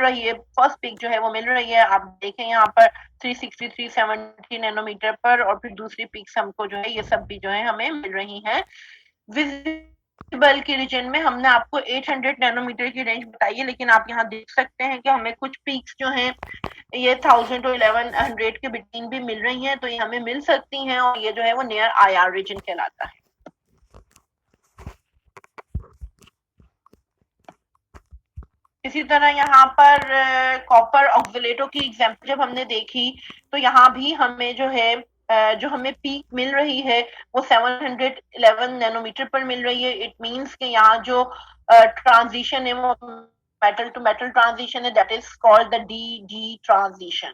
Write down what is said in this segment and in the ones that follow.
रही है, first pick जो है वो मिल रही है, आप देखें यहाँ पर 360 370 नैनोमीटर पर, और फिर दूसरी पिक्स हमको जो है ये सब भी जो है हमें मिल रही हैं। विजिबल के रीजन में हमने आपको 800 नैनोमीटर की रेंज बताई है, लेकिन आप यहाँ देख सकते हैं कि हमें कुछ पीक्स जो हैं ये 1000 और 1100 के बिटवीन भी मिल रही हैं, तो ये हमें मिल सकती हैं, और ये जो है वो नियर IR रीजन कहलाता है। इसी तरह यहाँ पर कॉपर ऑक्सिलेटो की एग्जाम्पल जब हमने देखी, तो यहाँ भी हमें जो है जो हमें पीक मिल रही है वो 711 नैनोमीटर पर मिल रही है। इट मींस कि यहाँ जो ट्रांजिशन है वो मेटल टू मेटल ट्रांजिशन है, that is called the D transition.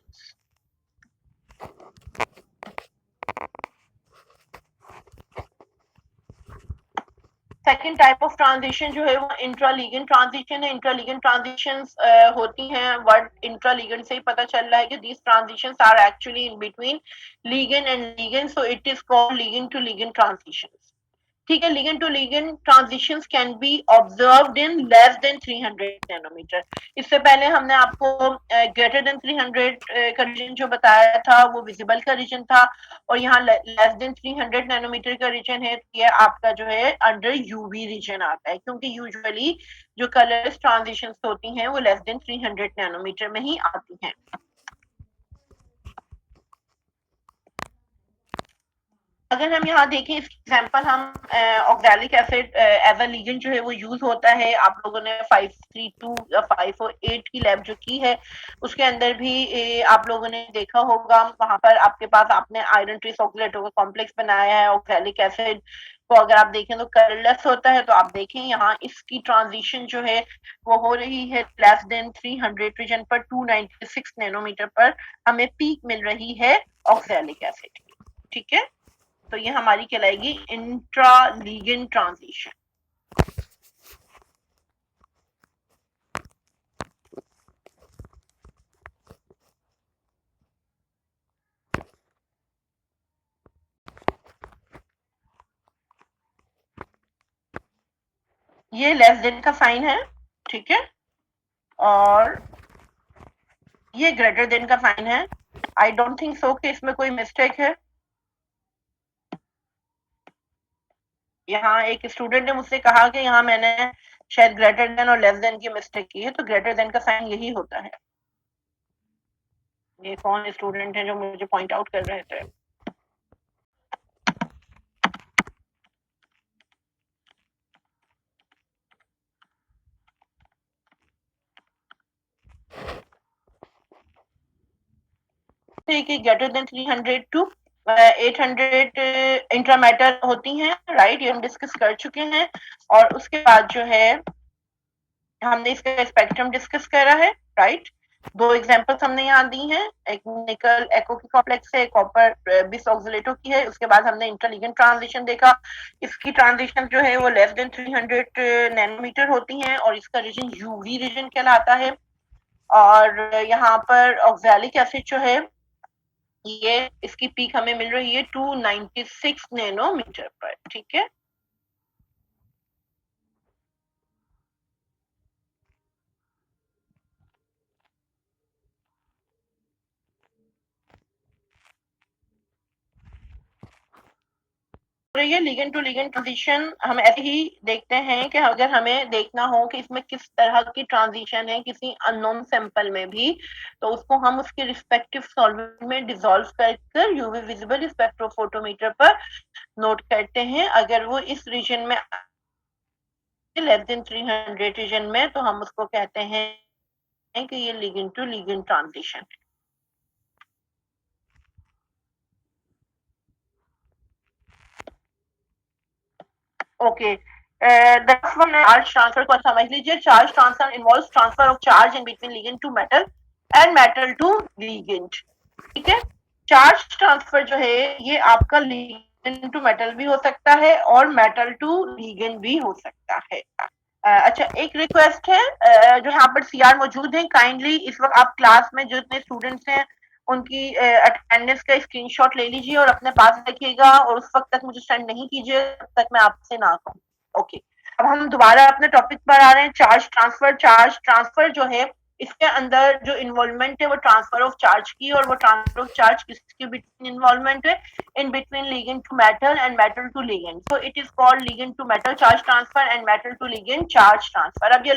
Second type of transition जो है वो इंट्रालीगेंड ट्रांजिशन है। इंट्रालीगेंड ट्रांजिशंस होती हैं, वर्ड इंट्रालीगेंड से ही पता चल रहा है कि these transitions are actually in between ligand and ligand, so it is called ligand to ligand transitions. ठीक है, ligand to ligand transitions can be observed in less than 300 nanometer. इससे पहले हमने आपको ग्रेटर देन 300 का रीजन जो बताया था वो विजिबल का रीजन था, और यहाँ लेस देन 300 नैनोमीटर का रीजन है, तो ये आपका जो है अंडर यूवी रीजन आता है, क्योंकि यूजुअली जो कलर्स ट्रांजिशंस होती हैं वो लेस देन 300 नैनोमीटर में ही आती हैं। अगर हम यहाँ देखें इसकी एग्जांपल, हम oxalic acid as a ligand जो है वो यूज होता है। आप लोगों ने 532 या 508 की लैब जो की है उसके अंदर भी आप लोगों ने देखा होगा, वहां पर आपके पास आपने आयरन ट्रेस ऑक्सीलेटो का कॉम्प्लेक्स बनाया है। ऑक्सैलिक एसिड को अगर आप देखें तो कलरलेस होता है, तो आप देखें यहाँ इसकी ट्रांजिशन जो है वो हो रही है लेस देन 300 रीजन पर 296 नैनोमीटर पर हमें पीक मिल रही है ऑक्सैलिक एसिड की। ठीक है, तो ये हमारी कहलाएगी इंट्रालीगेंड ट्रांजिशन। ये लेस देन का साइन है, ठीक है, और ये ग्रेटर देन का साइन है। आई डोंट थिंक सो कि इसमें कोई मिस्टेक है। यहाँ एक स्टूडेंट ने मुझसे कहा कि यहाँ मैंने शायद ग्रेटर देन और लेस देन की मिस्टेक की है, तो ग्रेटर देन का साइन यही होता है। ये कौन स्टूडेंट है जो मुझे पॉइंट आउट कर रहे थे? ठीक है, ग्रेटर देन 300 टू 800 इंट्रामेटर होती हैं, राइट, ये हम डिस्कस कर चुके हैं। और उसके बाद जो है हमने इसका स्पेक्ट्रम डिस्कस करा है, राइट। दो एग्जांपल्स हमने यहाँ दी हैं, एक निकल एको की कॉम्प्लेक्स है, कॉपर बिस ऑक्सीलेटो की है। उसके बाद हमने इंटरलीगेंड ट्रांजिशन देखा, इसकी ट्रांजिशन जो है वो लेस देन 300 नैनोमीटर होती हैं, और इसका रीजन यूवी रीजन कहलाता है। और यहाँ पर ऑक्सैलिक एसिड जो है ये इसकी पीक हमें मिल रही है 296 नैनोमीटर पर। ठीक है, ये लिगेंड टू लिगेंड ट्रांजिशन हम ऐसे ही देखते हैं कि अगर हमें देखना हो कि इसमें किस तरह की ट्रांजिशन है किसी अननोन सैंपल में भी, तो उसको हम उसके रिस्पेक्टिव सॉल्वेंट में डिसॉल्व कर यूवी विजिबल स्पेक्ट्रोफोटोमीटर पर नोट करते हैं। अगर वो इस रीजन में लेस देन 300 रीजन में, तो हम उसको कहते हैं कि ये लिगेंड टू लिगेंड ट्रांजिशन है। ओके, next one है चार्ज ट्रांसफर को समझ लीजिए। Charge transfer involves transfer of charge in between ligand to metal and metal to ligand. ठीक है, चार्ज ट्रांसफर जो है ये आपका लिगेंड टू मेटल भी हो सकता है और मेटल टू लिगेंड भी हो सकता है। अच्छा, एक रिक्वेस्ट है, जो यहाँ पर सीआर मौजूद है, काइंडली इस वक्त आप क्लास में जो इतने स्टूडेंट्स हैं उनकी अटेंडेंस का स्क्रीनशॉट ले लीजिए और अपने पास रखिएगा, और उस वक्त तक मुझे सेंड नहीं कीजिए जब तक मैं आपसे ना कहूँ। ओके, अब हम दोबारा अपने टॉपिक पर आ रहे हैं, चार्ज ट्रांसफर। चार्ज ट्रांसफर जो है इसके अंदर जो इन्वॉल्वमेंट है वो ट्रांसफर ऑफ चार्ज की, और वो ट्रांसफर ऑफ चार्ज किसके बिटवीन इन्वॉल्वमेंट है, in between ligand to metal and metal to ligand, so it is called ligand to metal charge transfer and metal to ligand charge transfer. अब ये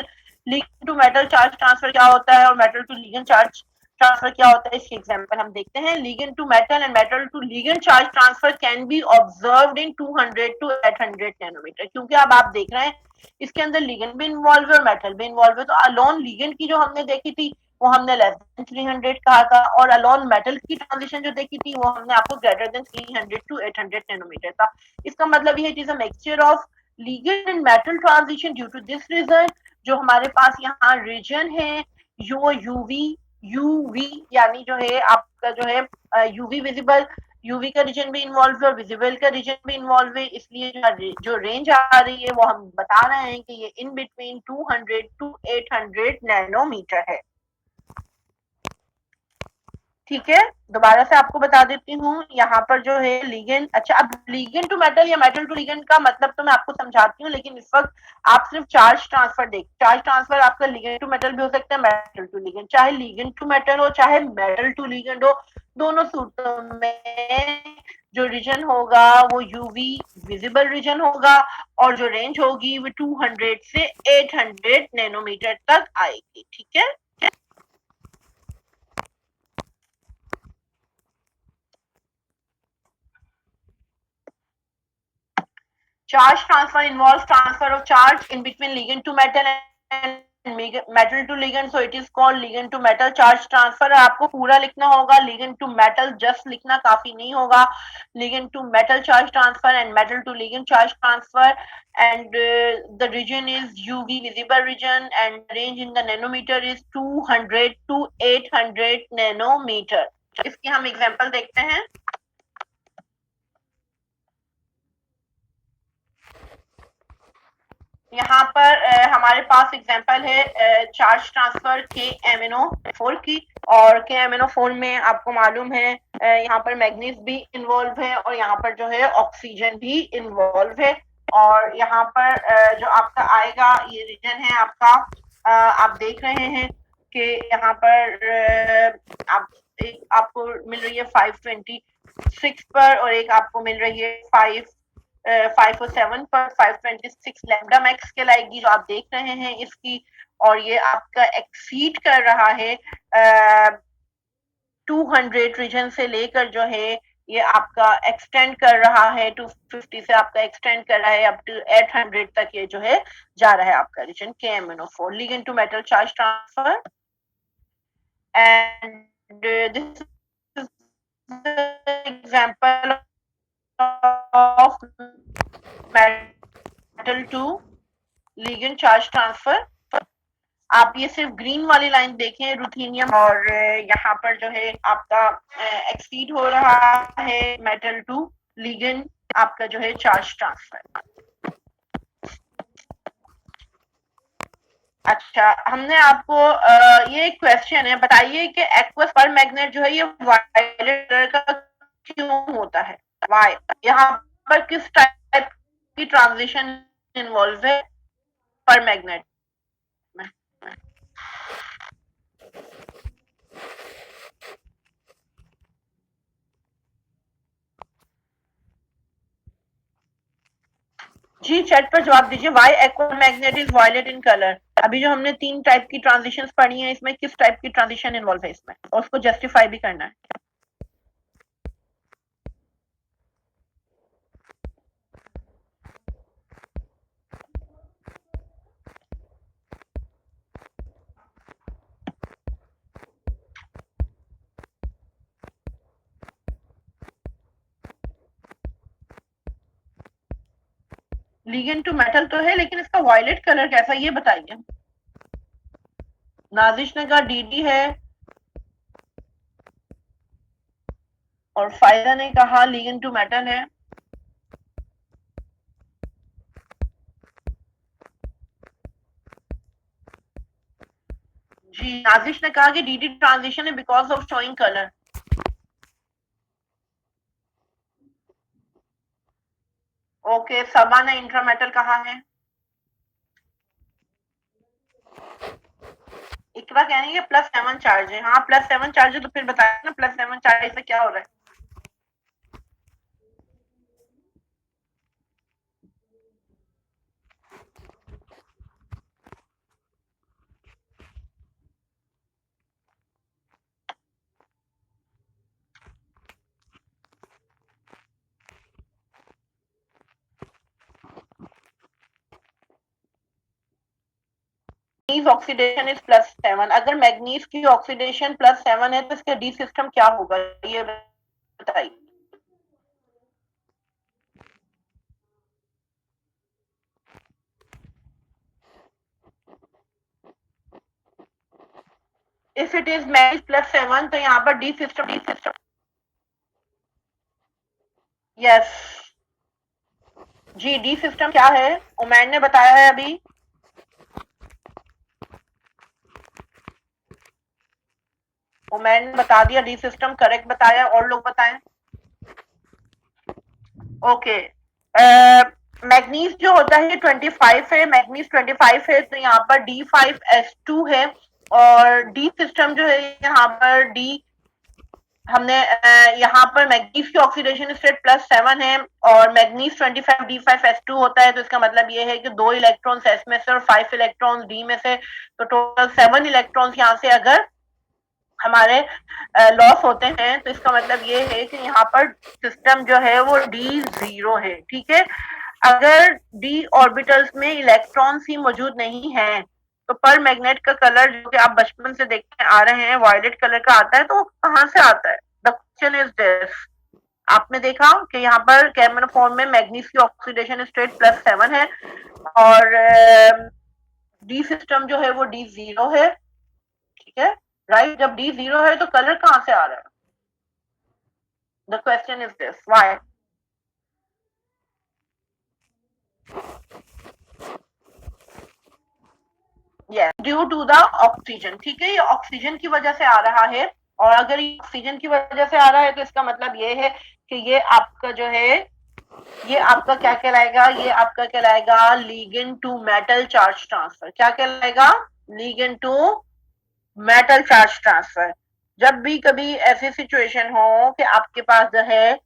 ligand to metal charge transfer क्या होता है और metal to ligand charge transfer क्या होता है, इसकी एग्जांपल हम देखते हैं। Ligand to metal and metal to ligand charge transfer can be observed in 200 to 800 nanometre, क्योंकि अब आप देख रहे हैं इसके अंदर लिगेंड भी इन्वॉल्व है और मेटल भी इन्वॉल्व है। तो अलोन लिगेंड की जो हमने देखी थी वो हमने लेस देन 300 कहा था, और अलोन मेटल की ट्रांजिशन जो देखी थी वो हमने आपको ग्रेटर देन 300 to 800 नैनोमीटर था। इसका मतलब ये it is a mixture of ligand and metal transition. Due to this reason जो हमारे पास यहाँ रीजन है यो यूवी यूवी यानी जो है आपका जो है यूवी विजिबल, यूवी का रीजन भी इन्वॉल्व है और विजिबल का रीजन भी इन्वॉल्व है, इसलिए जो रेंज आ रही है वो हम बता रहे हैं कि ये इन बिटवीन 200 to 800 नैनोमीटर है। ठीक है, दोबारा से आपको बता देती हूँ यहाँ पर जो है लिगेंड, अच्छा अब लिगेंड टू मेटल या मेटल टू लिगेंड का मतलब तो मैं आपको समझाती हूँ, लेकिन इस वक्त आप सिर्फ चार्ज ट्रांसफर देख, चार्ज ट्रांसफर आपका लिगेंड टू मेटल भी हो सकता है, मेटल टू लिगेंड, चाहे लिगेंड टू मेटल हो चाहे मेटल टू लिगेंड हो, दोनों सूत्रों में जो रीजन होगा वो यूवी विजिबल रीजन होगा और जो रेंज होगी वो 200 से 800 नैनोमीटर तक आएगी। ठीक है, charge transfer involves transfer of charge in between ligand to metal and metal to ligand, so it is called ligand to metal charge transfer। आपको पूरा लिखना होगा, ligand to metal just लिखना काफी नहीं होगा, ligand to metal charge transfer and metal to ligand charge transfer, and the region is UV visible region and range in the nanometer is 200 to 800 nanometer। इसकी हम एग्जांपल देखते हैं। यहाँ पर हमारे पास एग्जांपल है चार्ज ट्रांसफर के MnO4 की, और के MnO4 में आपको मालूम है यहाँ पर मैग्नीज भी इन्वॉल्व है और यहाँ पर जो है ऑक्सीजन भी इन्वॉल्व है, और यहाँ पर जो आपका आएगा ये रीजन है आपका, आप देख रहे हैं कि यहाँ पर आपको मिल रही है 526 पर और एक आपको मिल रही है 507 पर 526 लैम्डा मैक्स के लाएगी जो आप देख रहे हैं इसकी, और ये आपका एक्सीड कर रहा है 200 रीजन से लेकर जो है ये आपका एक्सटेंड कर रहा है 250 से आपका एक्सटेंड कर रहा है अप टू 800 तक ये जो है जा रहा है आपका रीजन के MnO4 ligand to metal charge transfer, and this is example of metal to ligand charge transfer। आप ये सिर्फ ग्रीन वाली लाइन देखें रुथेनियम, और यहाँ पर जो है आपका एक्सीड हो रहा है मेटल टू लिगेंड आपका जो है चार्ज ट्रांसफर। अच्छा, हमने आपको ये क्वेश्चन है, बताइए कि एक्वस पर मैग्नेट जो है ये वायलेट कलर का क्यों होता है, वाई, यहाँ पर किस टाइप की ट्रांजिशन इन्वॉल्व है पर मैग्नेट में। जी चैट पर जवाब दीजिए, why aqua magnet is violet in colour. अभी जो हमने 3 टाइप की ट्रांजिशंस पढ़ी हैं इसमें किस टाइप की ट्रांजिशन इन्वॉल्व है इसमें, और उसको जस्टिफाई भी करना है। लिगेंड टू मेटल तो है लेकिन इसका वायलेट कलर कैसा ये बताइए। नाजिश ने कहा DD है और फायदा ने कहा लिगेंड टू मेटल है। जी नाजिश ने कहा कि DD ट्रांजिशन है because of showing colour. Okay, Saba ने इंट्रामेटल कहा है। इकरा आपका कहने है कि +7 चार्ज है। हाँ +7 चार्ज है, तो फिर बताया ना +7 चार्ज से क्या हो रहा है। Manganese oxidation is +7। अगर मैग्नीज की ऑक्सीडेशन +7 है तो इसके डी सिस्टम क्या होगा, ये बताइए। इफ इट इज मैग्नीज +7 तो यहाँ पर डी सिस्टम यस जी, डी सिस्टम क्या है, उमैन ने बताया है अभी। उमैन ने बता दिया डी सिस्टम करेक्ट बताया, और लोग बताएं। ओके, मैग्नीज जो होता है 25 है, मैग्नीज 25 है, तो यहाँ पर D5S2 है, और डी सिस्टम जो है यहाँ पर डी, हमने यहाँ पर मैग्नीज की ऑक्सीडेशन स्टेट +7 है और मैग्नीज 25 D5S2 होता है, तो इसका मतलब ये है कि 2 इलेक्ट्रॉन्स एस में से और 5 इलेक्ट्रॉन्स डी में से, तो टोटल 7 इलेक्ट्रॉन्स यहाँ से अगर हमारे लॉस होते हैं, तो इसका मतलब ये है कि यहाँ पर सिस्टम जो है वो D0 है। ठीक है, अगर डी ऑर्बिटल्स में इलेक्ट्रॉन्स ही मौजूद नहीं है तो पर मैग्नेट का कलर जो कि आप बचपन से देखते आ रहे हैं वायलेट कलर का आता है, तो कहाँ से आता है। द क्वेश्चन इज दिस, आपने देखा कि यहाँ पर कैमरा फॉर्म में मैग्नीज की ऑक्सीडेशन स्टेट +7 है और डी सिस्टम जो है वो D0 है। ठीक है राइट, जब D0 है तो कलर कहाँ से आ रहा है। The question is this, why. Yes, due to the oxygen. ठीक है, ये ऑक्सीजन की वजह से आ रहा है, और अगर ये ऑक्सीजन की वजह से आ रहा है तो इसका मतलब ये है कि ये आपका जो है, ये आपका क्या कहलाएगा, ये आपका कहलाएगा ligand to metal charge transfer. क्या कहलाएगा, ligand to metal charge transfer. जब भी कभी ऐसी सिचुएशन हो कि आपके पास जो है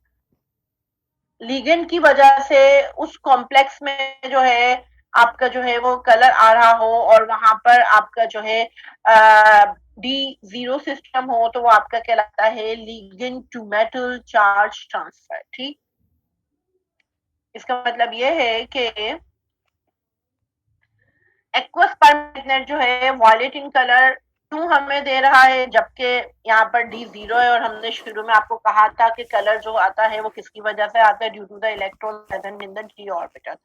लिगेंड की वजह से उस कॉम्प्लेक्स में जो है आपका जो है वो कलर आ रहा हो और वहां पर आपका जो है D0 सिस्टम हो, तो वो आपका कहलाता है ligand to metal charge transfer. ठीक, इसका मतलब ये है कि एक्वस परमैग्नेट जो है वॉयलेट इन कलर क्यों हमें दे रहा है, जबकि यहाँ पर D0 है, और हमने शुरू में आपको कहा था कि कलर जो आता है वो किसकी वजह से आता है, due to the electron present in the d orbital.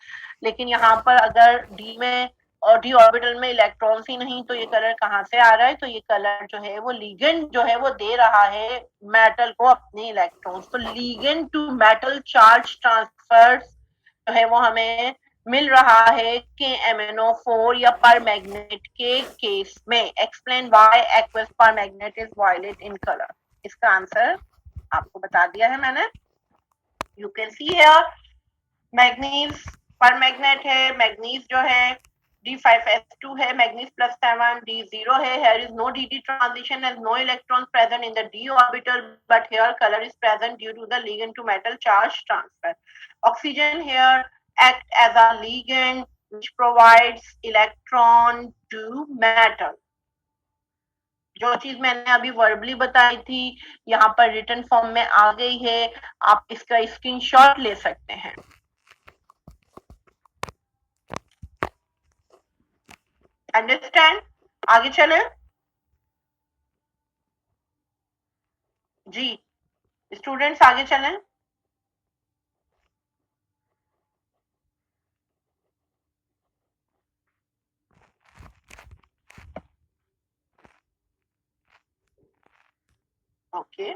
लेकिन यहाँ पर अगर d में और d ऑर्बिटल में इलेक्ट्रॉन्स ही नहीं, तो ये कलर कहाँ से आ रहा है, तो ये कलर जो है वो लिगेंड जो है वो दे रहा है मेटल को अपने इलेक्ट्रॉन्स। तो ligand to metal charge transfer जो है वो हमें मिल रहा है कि MnO4 या पर मैग्नेट के केस में। Explain why aqueous per magnet is violet in colour. इसका आंसर आपको बता दिया है मैंने। You can see here manganese per magnet है, मैग्नीज जो है D5S2 है, मैग्नीज +7, D0 है, here is no DD transition as no electrons present in the d orbital, but here color is present due to the ligand to metal charge transfer. Oxygen here act as a ligand which provides electron to metal. जो चीज मैंने अभी verbally बताई थी यहाँ पर written form में आ गई है, आप इसका स्क्रीनशॉट ले सकते हैं। अंडरस्टैंड, आगे चले जी, स्टूडेंट्स आगे चलें। Okay,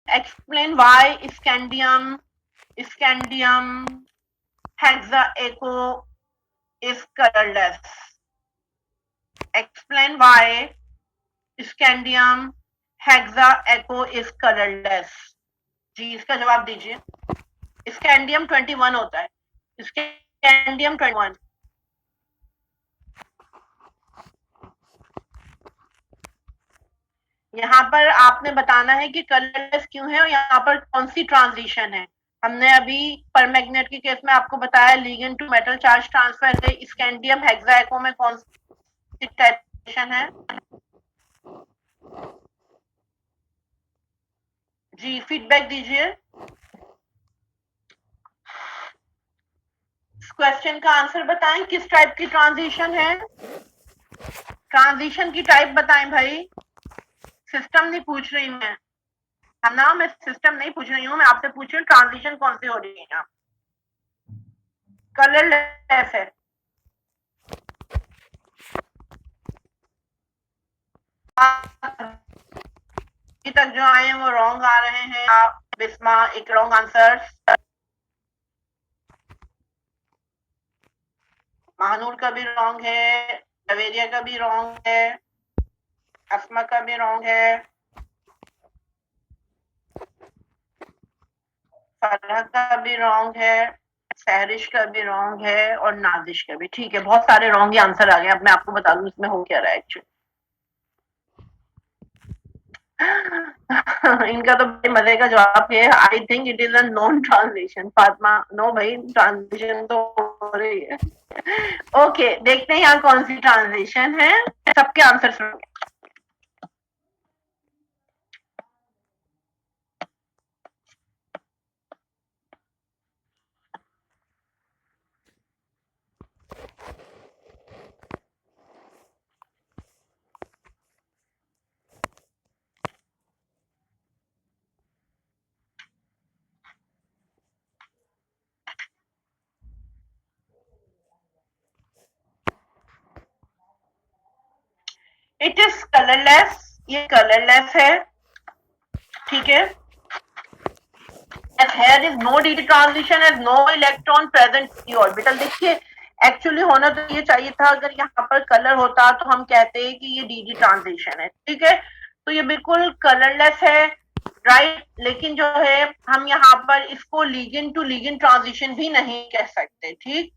explain why scandium hexaecho is colorless. Explain why scandium hexaecho is colorless. जी, इसका जवाब दीजिए। स्कैंडियम 21 होता है, स्कैंडियम स्कैंडियम 21। यहाँ पर आपने बताना है कि कलरलेस क्यों है और यहाँ पर कौन सी ट्रांजिशन है। हमने अभी परमैग्नेट के केस में आपको बताया ligand to metal charge transfer है। स्कैंडियम हेक्साएको में कौन सी ट्रांजिशन है? जी फीडबैक दीजिए। क्वेश्चन का आंसर बताएं, किस टाइप की ट्रांजिशन है? ट्रांजिशन की टाइप बताएं भाई। सिस्टम नहीं पूछ रही मैं, है ना, मैं सिस्टम नहीं पूछ रही हूँ, मैं आपसे पूछ रही हूँ ट्रांजिशन कौन सी हो रही है। कलरलेस है। अभी तक जो आए हैं वो रॉन्ग आ रहे हैं। बिस्मा एक रॉन्ग आंसर, महानूर का भी रॉन्ग है, जवेरिया का भी रॉन्ग है, अस्मा का भी रॉन्ग है, फरह का भी रॉन्ग है, सहरिश का भी रॉन्ग है और नादिश का भी। ठीक है, बहुत सारे रॉन्ग ही आंसर आ गए। अब मैं आपको बता दूं इसमें हो क्या रहा है एक्चुअली। इनका तो बड़े मजे का जवाब है, I think it is a non transition. Fatima no भाई, ट्रांजिशन तो हो रही है। ओके देखते हैं यहाँ कौन सी ट्रांजिशन है। सबके आंसर सुनो। इट इज कलरलेस, ये कलरलेस है, ठीक है। here is no dd transition as no electron present in the orbital। देखिए एक्चुअली होना तो ये चाहिए था, अगर यहाँ पर कलर होता तो हम कहते हैं कि ये डी ट्रांजिशन है, ठीक है। तो ये बिल्कुल कलरलेस है, राइट। लेकिन जो है हम यहाँ पर इसको लिगेंड टू लिगेंड ट्रांजिशन भी नहीं कह सकते, ठीक।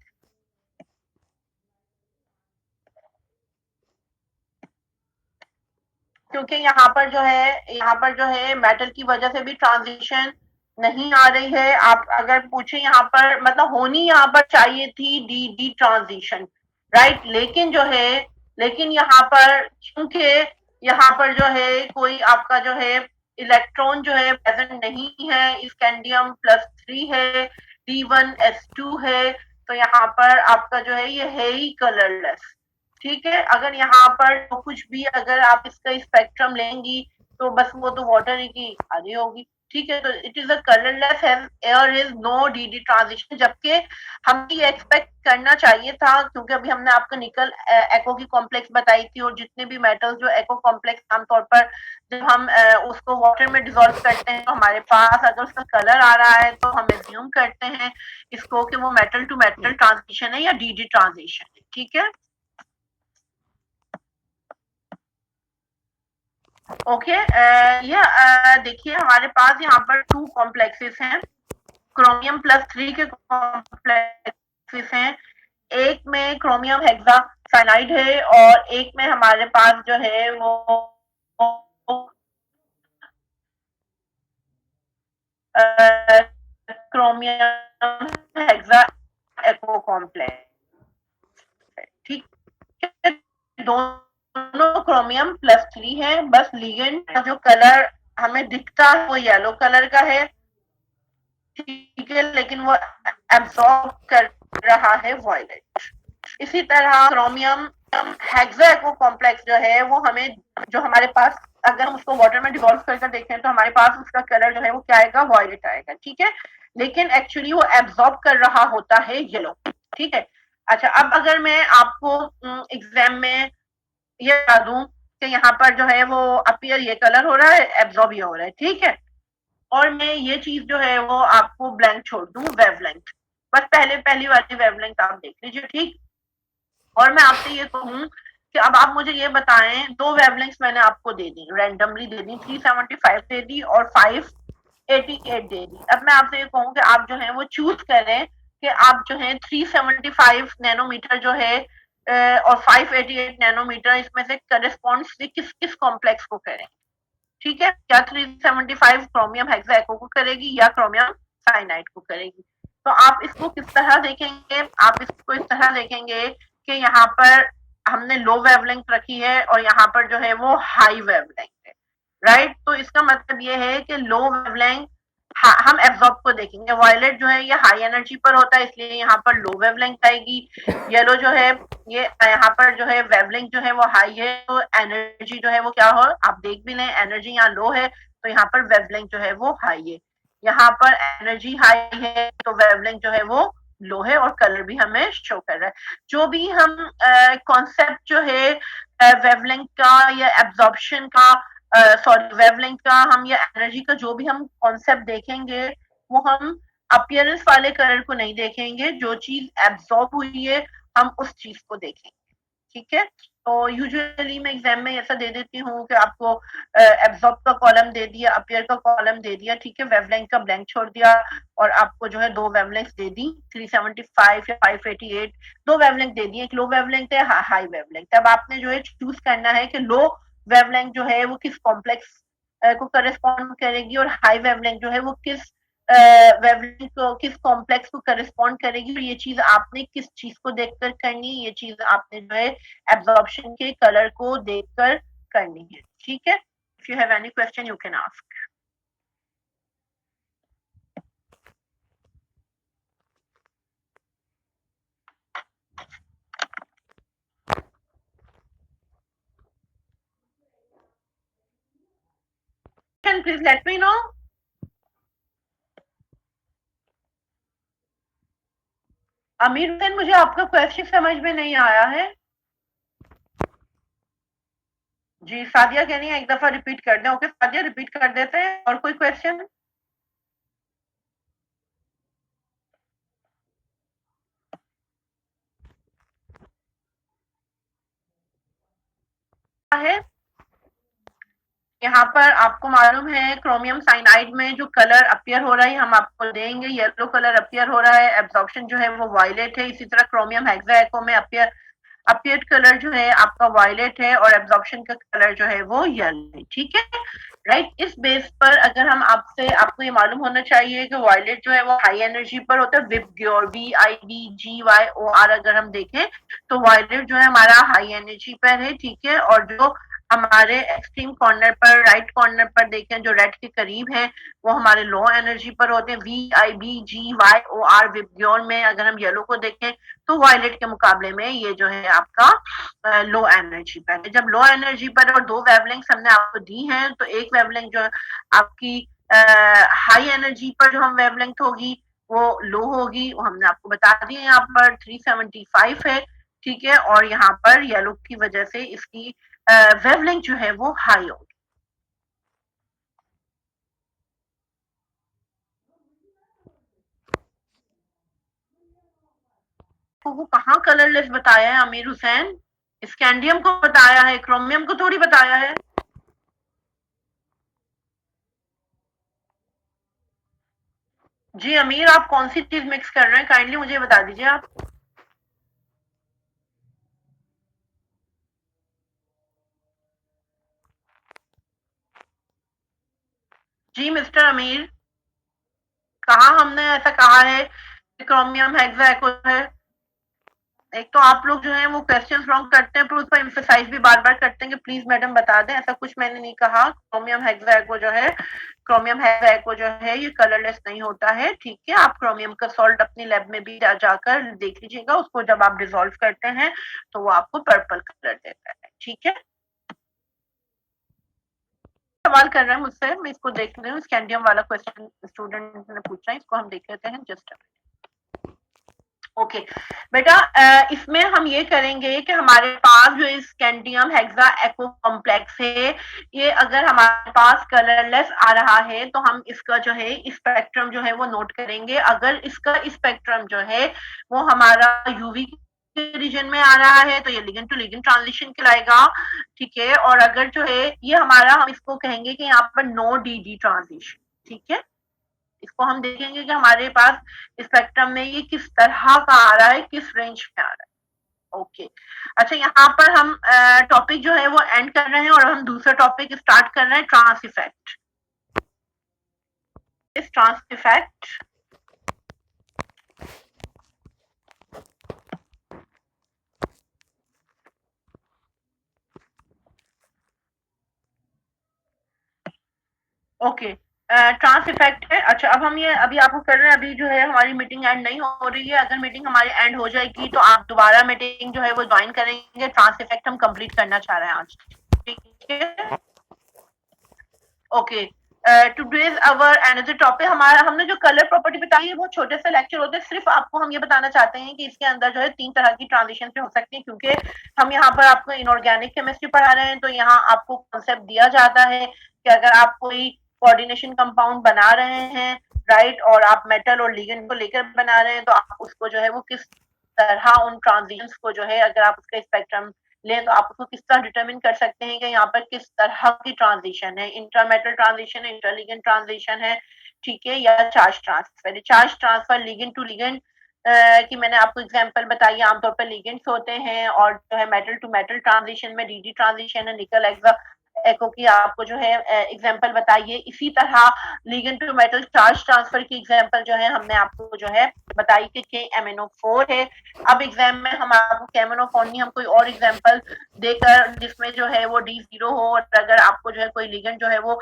क्योंकि यहाँ पर जो है मेटल की वजह से भी ट्रांजिशन नहीं आ रही है। आप अगर पूछे यहाँ पर मतलब होनी यहाँ पर चाहिए थी डी डी ट्रांजिशन, राइट। लेकिन यहाँ पर क्योंकि यहाँ पर जो है कोई आपका जो है इलेक्ट्रॉन जो है प्रेजेंट नहीं है, स्कैंडियम +3 है, D1S2 है, तो यहाँ पर आपका जो है ये है ही कलरलेस, ठीक है। अगर यहाँ पर तो कुछ भी अगर आप इसका स्पेक्ट्रम लेंगी तो बस वो तो वाटर ही की आधी होगी, ठीक है। तो it is a colourless air is no D D transition, जबकि हमें ये एक्सपेक्ट करना चाहिए था, क्योंकि अभी हमने आपको निकल एको की कॉम्प्लेक्स बताई थी और जितने भी मेटल्स जो एको कॉम्प्लेक्स आमतौर पर जब हम उसको वाटर में डिसॉल्व करते हैं तो हमारे पास अगर उसका कलर आ रहा है तो हम एज्यूम करते हैं इसको कि वो मेटल टू मेटल ट्रांजिशन है या डी डी ट्रांजिशन है, ठीक है। ओके ये देखिए हमारे पास यहाँ पर 2 कॉम्प्लेक्सेस हैं, क्रोमियम +3 के कॉम्प्लेक्सेस हैं। एक में क्रोमियम हेक्सासाइनाइड है और एक में हमारे पास जो है वो क्रोमियम हेक्सा एको कॉम्प्लेक्स, ठीक है। दोनों क्रोमियम +3 है, बस लिगेंड का जो कलर हमें दिखता है वो येलो कलर का है, ठीक है, लेकिन वो एब्सॉर्ब कर रहा है वायलेट। इसी तरह क्रोमियम हेक्सा कॉम्प्लेक्स जो है वो हमें जो हमारे पास अगर हम उसको वाटर में डिवॉल्व करके देखें तो हमारे पास उसका कलर जो है वो क्या आएगा, वायलेट आएगा, ठीक है। लेकिन एक्चुअली वो एब्सॉर्ब कर रहा होता है येलो, ठीक है। अच्छा अब अगर मैं आपको एग्जाम में ये बता दूं कि यहाँ पर जो है वो अपीयर ये कलर हो रहा है, एब्सॉर्ब ये हो रहा है, ठीक है। और मैं ये चीज जो है वो आपको ब्लैंक छोड़ दूं, वेवलेंथ, बस पहली वाली वेवलेंथ आप देख लीजिए, ठीक। और मैं आपसे ये कहूँ कि अब आप मुझे ये बताएं, 2 वेवलेंथ्स मैंने आपको दे दी, रैंडमली दे दी, 375 दे दी और 588 दे दी। अब मैं आपसे ये कहूँ कि आप जो है वो चूज करें कि आप जो है 375 नैनोमीटर जो है और 588 नैनोमीटर इसमें से करस्पॉन्ड्स किस किस कॉम्प्लेक्स को करें, ठीक है, या 375 क्रोमियम हेक्साएको को करेगी या क्रोमियम साइनाइड को करेगी। तो आप इसको किस तरह देखेंगे, आप इसको इस तरह देखेंगे कि यहाँ पर हमने लो वेवलेंथ रखी है और यहाँ पर जो है वो हाई वेवलेंथ है, राइट। तो इसका मतलब ये है कि लो वेवलेंथ हम एब्जॉर्ब को देखेंगे, वायलेट जो है ये हाई एनर्जी पर होता है इसलिए यहाँ पर लो वेवलेंथ आएगी, येलो जो है ये यहाँ पर जो है वेवलेंथ जो है वो हाई है, तो एनर्जी जो है वो क्या हो, आप देख भी लें एनर्जी यहाँ लो है तो यहाँ पर वेवलेंथ जो है वो हाई है, यहाँ पर एनर्जी हाई है तो वेवलेंथ जो है वो लो है और कलर भी हमें शो कर रहा है। जो भी हम कॉन्सेप्ट जो है वेवलेंथ का या एब्जॉर्प्शन का सॉरी वेवलेंथ का हम या एनर्जी का जो भी हम कॉन्सेप्ट देखेंगे वो हम अपीयरेंस वाले कलर को नहीं देखेंगे, जो चीज एब्जॉर्ब हुई है हम उस चीज को देखेंगे, ठीक है। तो यूजुअली मैं एग्जाम में ऐसा दे देती हूँ कि आपको एब्जॉर्ब का कॉलम दे दिया, अपीयर का कॉलम दे दिया, ठीक है, वेवलेंथ का ब्लैंक छोड़ दिया और आपको जो है दो वेवलेंथ दे दी 375 या 588, दो वेवलेंथ दे दी, एक लो वेवलेंथ है हाई वेवलेंथ। अब आपने जो है चूज करना है कि लो वेवलेंथ जो है वो किस कॉम्प्लेक्स को करस्पॉन्ड करेगी और हाई वेवलेंथ जो है वो किस वेवलेंथ को किस कॉम्प्लेक्स को करस्पॉन्ड करेगी, और ये चीज आपने किस चीज को देखकर करनी, ये चीज आपने जो है एब्जॉर्प्शन के कलर को देखकर करनी है, ठीक है। If you have any question you can ask. Please let me know. अमीर हुसैन मुझे आपका क्वेश्चन समझ में नहीं आया है। जी सादिया कह रही है एक दफा रिपीट कर दें, ओके सादिया रिपीट कर देते हैं। और कोई क्वेश्चन? है यहाँ पर आपको मालूम है क्रोमियम साइनाइड में जो कलर अपीयर हो रहा है हम आपको देंगे, येलो कलर अपीयर हो रहा है, एब्जॉर्प्शन जो है वो वायलेट है। इसी तरह क्रोमियम हेक्साएको में अपीयर कलर जो है आपका वायलेट है और एब्जॉर्प्शन का कलर जो है वो येलो है, ठीक है, राइट। इस बेस पर अगर हम आपको ये मालूम होना चाहिए कि वायलेट जो है वो हाई एनर्जी पर होता है, विबग्योर VIBGYOR अगर हम देखें तो वायलेट जो है हमारा हाई एनर्जी पर है, ठीक है, और जो हमारे एक्सट्रीम कॉर्नर पर राइट कॉर्नर पर देखें जो रेड के करीब है वो हमारे लो एनर्जी पर होते हैं, VIBGYOR विबग्योर में अगर हम येलो को देखें तो वायलेट के मुकाबले में ये जो है आपका लो एनर्जी पर है। जब लो एनर्जी पर और दो वेवलेंथ हमने आपको दी हैं तो एक वेवलेंथ जो आपकी हाई एनर्जी पर जो हम वेवलेंथ होगी वो लो होगी, वो हमने आपको बता दी है, यहाँ पर 375 है, ठीक है, और यहाँ पर येलो की वजह से इसकी वेवलेंथ जो है वो हाई होगी। तो वो कहाँ कलरलेस बताया है अमीर हुसैन? स्कैंडियम को बताया है, क्रोमियम को थोड़ी बताया है। जी अमीर आप कौन सी चीज मिक्स कर रहे हैं काइंडली मुझे बता दीजिए आप। जी मिस्टर अमीर, कहा हमने ऐसा कहा है कि क्रोमियम हेक्साएको है? एक तो आप लोग जो है वो क्वेश्चंस रॉन्ग करते हैं पर उस पर एम्फेसाइज भी बार बार करते हैं कि प्लीज मैडम बता दें, ऐसा कुछ मैंने नहीं कहा। क्रोमियम हेक्साएको जो है ये कलरलेस नहीं होता है, ठीक है। आप क्रोमियम का सॉल्ट अपनी लैब में भी जाकर देख लीजिएगा, उसको जब आप डिसॉल्व करते हैं तो वो आपको पर्पल कलर देता है, ठीक है। सवाल कर रहे हैं मुझसे, मैं इसको देख रही हूँ, स्कैंडियम वाला क्वेश्चन स्टूडेंट ने पूछा है, इसको हम देख लेते हैं जस्ट। ओके बेटा इसमें हम ये करेंगे कि हमारे पास जो स्कैंडियम हेक्सा एको कॉम्प्लेक्स है ये अगर हमारे पास कलरलेस आ रहा है तो हम इसका जो है स्पेक्ट्रम जो है वो नोट करेंगे। अगर इसका स्पेक्ट्रम जो है वो हमारा यूवी रीजन में आ रहा है तो ये लिगेंड टू लिगेंड ट्रांजिशन कहलाएगा, ठीक है। और अगर जो है ये हमारा हम इसको कहेंगे कि यहाँ पर नो DD ट्रांजिशन, ठीक है, इसको हम देखेंगे कि हमारे पास स्पेक्ट्रम में ये किस तरह का आ रहा है, किस रेंज में आ रहा है। ओके अच्छा, यहाँ पर हम टॉपिक जो है वो एंड कर रहे हैं और हम दूसरा टॉपिक स्टार्ट कर रहे हैं, ट्रांस इफेक्ट। इस trans effect okay, trans effect है। अच्छा अब हम ये अभी आपको कर रहे हैं, अभी जो है हमारी मीटिंग एंड नहीं हो रही है। अगर मीटिंग हमारी एंड हो जाएगी तो आप दोबारा मीटिंग जो है वो ज्वाइन करेंगे। ट्रांस इफेक्ट हम कंप्लीट करना चाह रहे हैं आज, ठीक है। ओके, टुडेज अवर अनदर टॉपिक, हमारा हमने जो कलर प्रॉपर्टी बताई है वो छोटे से लेक्चर होते हैं। सिर्फ आपको हम ये बताना चाहते हैं कि इसके अंदर जो है 3 तरह की ट्रांजिशन हो सकती है, क्योंकि हम यहाँ पर आपको इनऑर्गेनिक केमिस्ट्री पढ़ा रहे हैं, तो यहाँ आपको कॉन्सेप्ट दिया जाता है कि अगर आप कोई कोऑर्डिनेशन कंपाउंड बना रहे हैं, राइट, और आप मेटल और लिगेंड को लेकर बना रहे हैं, तो आप उसको जो है वो किस तरह उन ट्रांजिशंस को जो है, अगर आप उसका स्पेक्ट्रम लें तो आप उसको किस तरह डिटरमिन कर सकते हैं कि यहाँ पर किस तरह की ट्रांजिशन है, इंट्रामेटल ट्रांजिशन है, इंटरलिगेंड ट्रांजिशन है, ठीक है, या charge transfer. Charge transfer ligand to ligand की मैंने आपको एग्जांपल बताई है, आमतौर पर लिगेंड्स होते हैं, और जो है मेटल टू मेटल ट्रांजिशन में डीडी ट्रांजिशन है, निकल एक्सा एको की आपको जो है एग्जांपल बताइए। इसी तरह ligand to metal charge transfer की एग्जांपल जो है हमने आपको जो है बताई कि KMnO4 है। अब एग्जाम में हम आपको KMnO4 नहीं, हम कोई और एग्जांपल देकर जिसमें जो है वो D0 हो, और अगर आपको जो है कोई लिगेंड जो है वो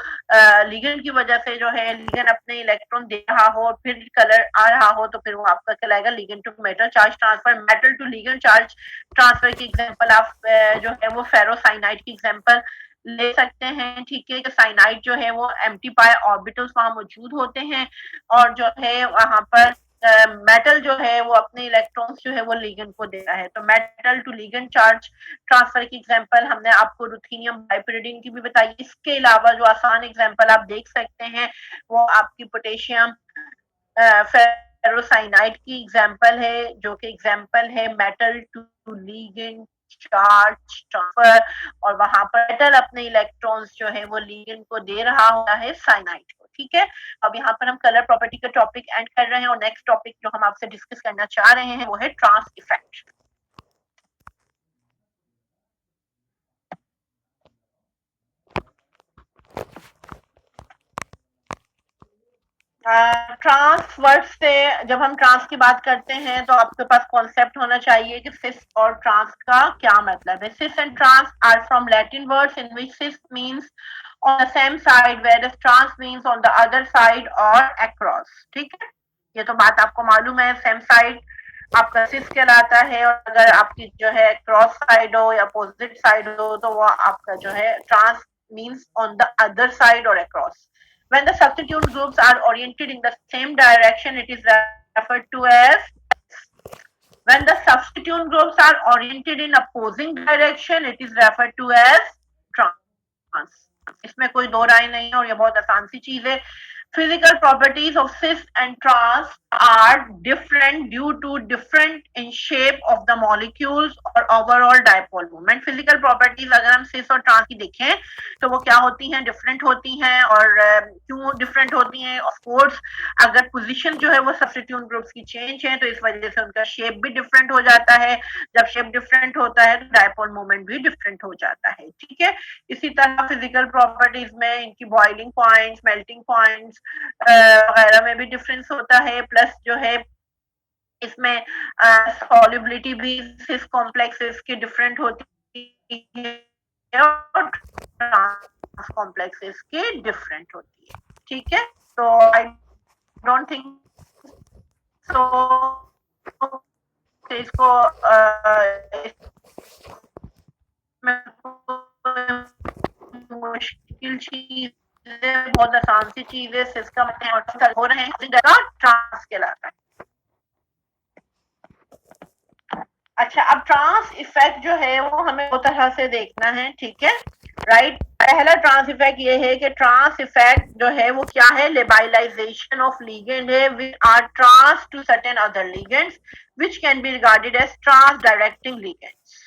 लिगेंड की वजह से जो है लिगेंड अपने इलेक्ट्रॉन दे रहा हो और फिर कलर आ रहा हो, तो फिर वो आपका कहलाएगा ligand to metal charge transfer. Metal to ligand charge transfer की एग्जांपल आप जो है वो फेरोसाइनाइड की एग्जांपल ले सकते हैं, ठीक है। कि साइनाइड जो है वो एम्प्टी पाई ऑर्बिटल्स वहां मौजूद होते हैं, और जो है वहां पर मेटल जो है वो अपने इलेक्ट्रॉन्स जो है वो लिगेंड को दे रहा है। तो metal to ligand charge transfer की एग्जांपल हमने आपको रुथेनियम बाइपरिडीन की भी बताई। इसके अलावा जो आसान एग्जांपल आप देख सकते हैं वो आपकी पोटेशियम फेरोसाइनाइड की एग्जांपल है, जो कि एग्जांपल है metal to ligand charge transfer, और वहां पर मेटल अपने इलेक्ट्रॉन्स जो है वो लिगेंड को दे रहा होता है साइनाइड को, ठीक है। अब यहाँ पर हम कलर प्रॉपर्टी का टॉपिक एंड कर रहे हैं, और नेक्स्ट टॉपिक जो हम आपसे डिस्कस करना चाह रहे हैं वो है ट्रांस इफेक्ट। ट्रांस वर्ड से जब हम ट्रांस की बात करते हैं तो आपके पास कॉन्सेप्ट होना चाहिए कि सिस और ट्रांस का क्या मतलब है। Cis and trans are from Latin words in which cis means on the same side whereas trans means on the other side or across, ठीक है। ये तो बात आपको मालूम है, सेम साइड आपका सिस कहलाता है, और अगर आपकी जो है क्रॉस साइड हो या अपोजिट साइड हो तो वो आपका जो है trans means on the other side और across. When the substituent groups are oriented in the same direction, it is referred to as. When the substituent groups are oriented in opposing direction, it is referred to as trans. इसमें कोई दो राय नहीं है और ये बहुत आसान सी चीज है। Physical properties of cis and trans are different due to different in shape of the molecules और overall dipole moment. Physical properties अगर हम cis और trans की देखें तो वो क्या होती हैं, डिफरेंट होती हैं। और क्यों डिफरेंट होती हैं? ऑफ कोर्स अगर पोजीशन जो है वो सब्स्टिट्यूट ग्रुप्स की चेंज है तो इस वजह से उनका शेप भी डिफरेंट हो जाता है। जब शेप डिफरेंट होता है तो डायपोल मोमेंट भी डिफरेंट हो जाता है, ठीक है। इसी तरह फिजिकल प्रॉपर्टीज में इनकी बॉइलिंग पॉइंट्स, मेल्टिंग पॉइंट्स वगैरह में भी डिफरेंस होता है। प्लस जो है इसमें सॉल्युबिलिटी भी सिस कॉम्प्लेक्सेस की डिफरेंट होती है और ट्रांस कॉम्प्लेक्सेस की डिफरेंट होती है, ठीक है। तो आई डोंट थिंक सो इसको मुश्किल चीज बहुत आसान सी चीज है, सिस्टम हो रहे हैं ट्रांस कहलाता है। अच्छा अब ट्रांस इफेक्ट जो है वो हमें दो तरह से देखना है, ठीक है, राइट। पहला ट्रांस इफेक्ट ये है कि ट्रांस इफेक्ट जो है वो क्या है, लेबाइलाइजेशन ऑफ लिगेंड है which are trans to certain other ligands which can be regarded as trans directing ligands.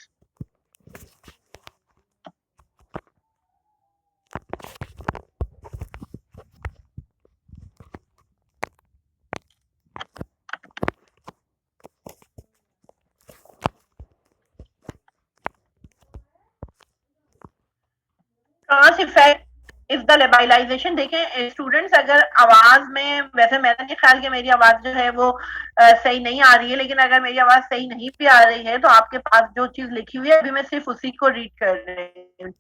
Effect is the labilization. देखें स्टूडेंट्स, अगर आवाज में, वैसे मेरा नहीं ख्याल कि मेरी आवाज जो है वो सही नहीं आ रही है, लेकिन अगर मेरी आवाज सही नहीं भी आ रही है तो आपके पास जो चीज लिखी हुई है अभी मैं सिर्फ उसी को रीड कर रही हूँ।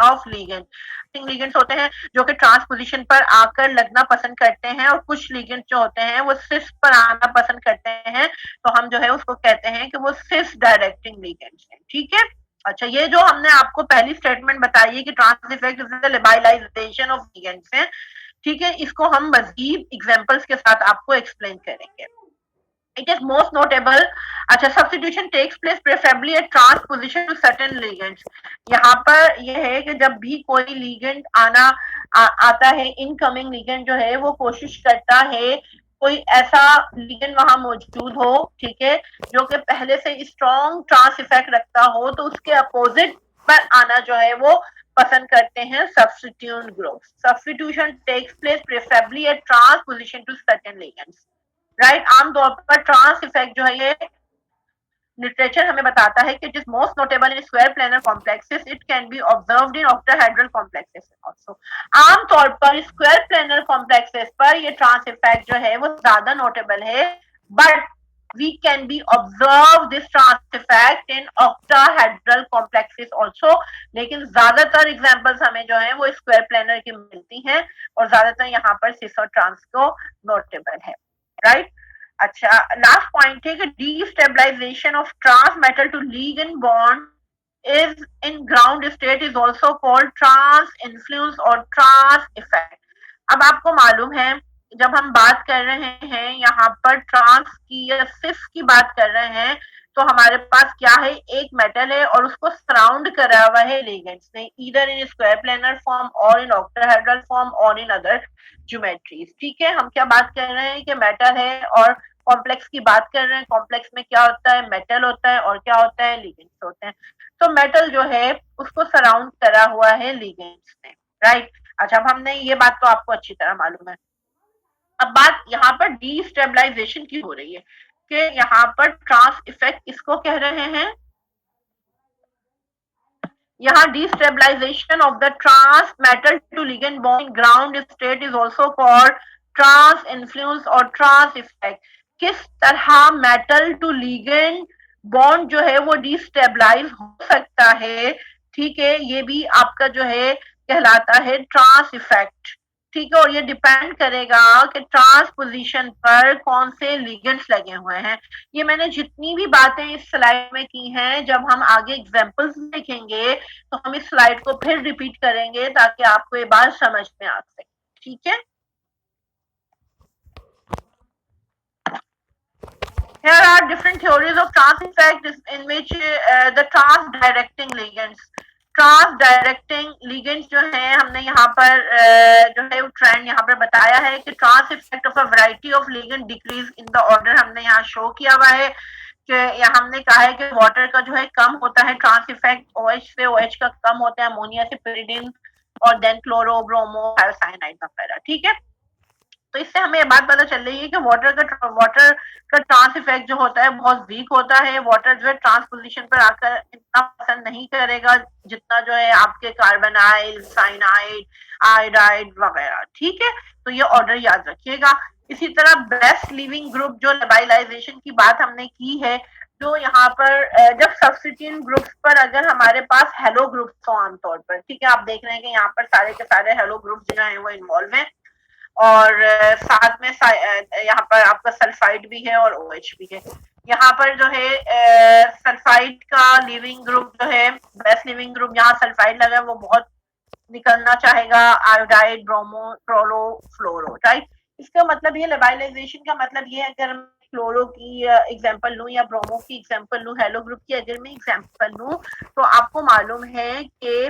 ऑफ लिगेंड, लिगेंड्स होते हैं जो कि ट्रांस पोजीशन पर आकर लगना पसंद करते हैं, और कुछ लिगेंड्स जो होते हैं वो सिस पर आना पसंद करते हैं, तो हम जो है उसको कहते हैं कि वो सिस डायरेक्टिंग लिगेंड्स हैं। ठीक है, अच्छा, ये जो हमने आपको पहली स्टेटमेंट बताई है कि trans effect is the labilization of ligands है, ठीक है, इसको हम मजीद एग्जांपल्स के साथ आपको एक्सप्लेन करेंगे। It is most notable, अच्छा, substitution takes place preferably at transposition to certain ligands। यहाँ पर यह है कि जब भी कोई ligand आता है, इनकमिंग ligand जो है वो कोशिश करता है कोई ऐसा ligand वहां मौजूद हो, ठीक है, जो कि पहले से स्ट्रॉन्ग ट्रांस इफेक्ट रखता हो, तो उसके अपोजिट पर आना जो है वो पसंद करते हैं substitute group. Substitution takes place preferably at transposition to certain ligands, right. आमतौर पर ट्रांस इफेक्ट जो है ये लिटरेचर हमें बताता है कि it is most notable in square planar complexes, it can be observed in octahedral complexes also. आमतौर पर स्क्वायर प्लेनर कॉम्प्लेक्सेस पर ये ट्रांस इफेक्ट जो है वो ज्यादा नोटेबल है, but we can be observe this trans effect in octahedral complexes also। लेकिन ज्यादातर एग्जांपल्स हमें जो है वो स्क्वायर प्लेनर की मिलती हैं, और ज्यादातर यहाँ पर सिस और ट्रांस को नोटेबल है, राइट। अच्छा, लास्ट पॉइंट है कि destabilization of trans metal to ligand bond is in ground state is also called trans influence और ट्रांस इफेक्ट। अब आपको मालूम है जब हम बात कर रहे हैं यहाँ पर ट्रांस की या सिस की बात कर रहे हैं, तो हमारे पास क्या है, एक मेटल है और उसको सराउंड करा हुआ है लिगेंड्स ने, either in square planar form और इन ऑक्टाहेड्रल फॉर्म और इन अदर ज्योमेट्रीज। ठीक है, हम क्या बात कर रहे हैं कि मेटल है और कॉम्प्लेक्स की बात कर रहे हैं। कॉम्प्लेक्स में क्या होता है, मेटल होता है और क्या होता है, लिगेंड्स होते हैं। तो मेटल जो है उसको सराउंड करा हुआ है लिगेंड्स ने, राइट। अच्छा, अब हमने ये बात तो आपको अच्छी तरह मालूम है। अब बात यहाँ पर डीस्टेबलाइजेशन की हो रही है कि यहाँ पर ट्रांस इफेक्ट इसको कह रहे हैं, यहाँ destabilization of the trans metal to ligand bond in ground state is also called trans influence और trans effect। किस तरह मेटल टू ligand बॉन्ड जो है वो डिस्टेबलाइज हो सकता है, ठीक है, ये भी आपका जो है कहलाता है ट्रांस इफेक्ट, ठीक है। और ये डिपेंड करेगा कि ट्रांसपोजिशन पर कौन से लिगेंड्स लगे हुए हैं। ये मैंने जितनी भी बातें इस स्लाइड में की हैं, जब हम आगे एग्जांपल्स देखेंगे तो हम इस स्लाइड को फिर रिपीट करेंगे ताकि आपको ये बात समझ में आ सके, ठीक है। Here are different theories of trans effect in which the trans directing ligands, trans directing ligands जो है हमने यहाँ पर जो है ट्रेंड यहाँ पर बताया है कि trans effect of a variety of ligand decrease in the order हमने यहाँ शो किया हुआ है कि यहाँ हमने कहा है कि वाटर का जो है कम होता है ट्रांस इफेक्ट, OH से OH का कम होता है, अमोनिया से pyridine और देन क्लोरो, ब्रोमो, साइनाइड वगैरह, ठीक है। तो इससे हमें ये बात पता चल रही है कि वाटर का ट्रांस इफेक्ट जो होता है बहुत वीक होता है। वाटर जो है ट्रांसपोजिशन पर आकर इतना पसंद नहीं करेगा जितना जो है आपके कार्बोनाइल, साइनाइड, आयोडाइड वगैरह, ठीक है। तो ये ऑर्डर याद रखिएगा। इसी तरह बेस्ट लिविंग ग्रुप जो लेबाइलाइजेशन की बात हमने की है, जो यहाँ पर जब सब्स्टिट्यूएंट ग्रुप्स पर अगर हमारे पास हेलो ग्रुप्स हो आमतौर पर, ठीक है, आप देख रहे हैं कि यहाँ पर सारे के सारे हेलो ग्रुप्स जो है वो इन्वॉल्व हैं, और साथ में यहाँ पर आपका सल्फाइड भी है और OH भी है। यहाँ पर जो है सल्फाइड का लिविंग ग्रुप जो है, बेस्ट लिविंग ग्रुप, यहाँ सल्फाइड लगा है वो बहुत निकलना चाहेगा, आयोडाइड, ब्रोमो, क्लोरो, फ्लोरो, राइट। इसका मतलब ये लेबाइलाइजेशन का मतलब ये है, अगर क्लोरो की एग्जांपल लूं या ब्रोमो की एग्जांपल लूं, हेलो ग्रुप की अगर मैं एग्जांपल लूं, तो आपको मालूम है कि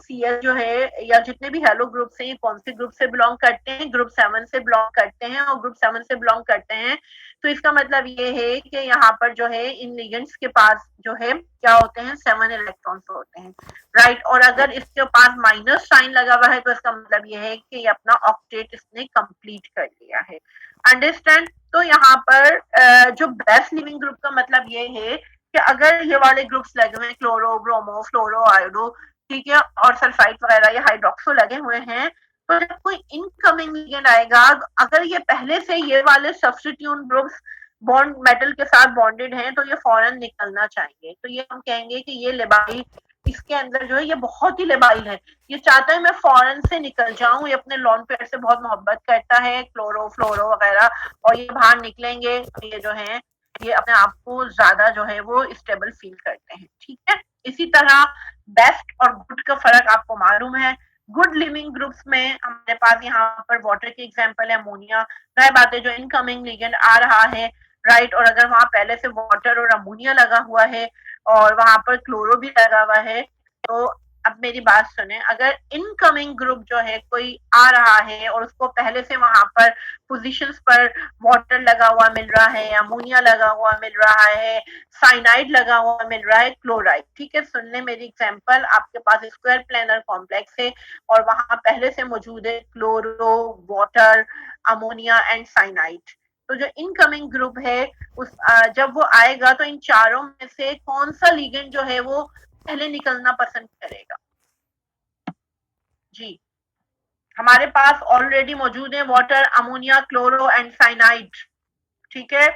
Cl जो है या जितने भी हेलो ग्रुप्स हैं ये कौन से ग्रुप से बिलोंग करते हैं, ग्रुप 7 से बिलोंग करते हैं, और ग्रुप 7 से बिलोंग करते हैं तो इसका मतलब ये है कि यहाँ पर जो है इन लिगेंड्स के पास जो है क्या होते हैं, 7 इलेक्ट्रॉन्स होते हैं, राइट। और अगर इसके पास माइनस साइन लगा हुआ है तो इसका मतलब ये है कि ये अपना ऑक्टेट इसने कंप्लीट कर लिया है। अंडरस्टैंड। तो यहाँ पर जो बेस्ट लिविंग ग्रुप का मतलब ये है कि अगर ये वाले ग्रुप्स लगे हुए हैं, क्लोरो, ब्रोमो, फ्लोरो, आयोडो, ठीक है, और सल्फाइड वगैरह या हाइड्रोक्सो लगे हुए हैं, तो जब कोई इनकमिंग लिगेंड आएगा, अगर ये पहले से ये वाले सब्स्टिट्यूट ग्रुप्स बॉन्ड मेटल के साथ बॉन्डेड हैं तो ये फौरन निकलना चाहिए। तो ये हम कहेंगे कि ये लेबाइल इसके अंदर जो है ये बहुत ही लेबाइल है, ये चाहता है मैं फौरन से निकल जाऊं, ये अपने लॉन पेयर से बहुत मोहब्बत करता है, क्लोरो, फ्लोरो वगैरह, और ये बाहर निकलेंगे ये जो है ये अपने आप को ज्यादा जो है वो स्टेबल फील करते हैं, ठीक है। इसी तरह बेस्ट और गुड का फर्क आपको मालूम है। गुड लिविंग ग्रुप्स में हमारे पास यहाँ पर वाटर की एग्जांपल है अमोनिया, वह बात है जो इनकमिंग लिगेंड आ रहा है, राइट। और अगर वहां पहले से वाटर और अमोनिया लगा हुआ है और वहां पर क्लोरो भी लगा हुआ है, तो अब मेरी बात सुने, अगर इनकमिंग ग्रुप जो है कोई आ रहा है और उसको पहले से वहां पर पोजीशंस पर वाटर लगा हुआ मिल रहा है, अमोनिया लगा हुआ मिल रहा है, साइनाइड लगा हुआ मिल रहा है, क्लोराइड, ठीक है। सुन ले मेरी एग्जांपल, आपके पास स्क्वायर प्लेनर कॉम्प्लेक्स है और वहां पहले से मौजूद है chloro, water, ammonia and cyanide. तो जो इनकमिंग ग्रुप है उस जब वो आएगा तो इन चारों में से कौन सा लिगेंड जो है वो पहले निकलना पसंद करेगा? जी, हमारे पास ऑलरेडी मौजूद है water, ammonia, chloro and cyanide, ठीक है।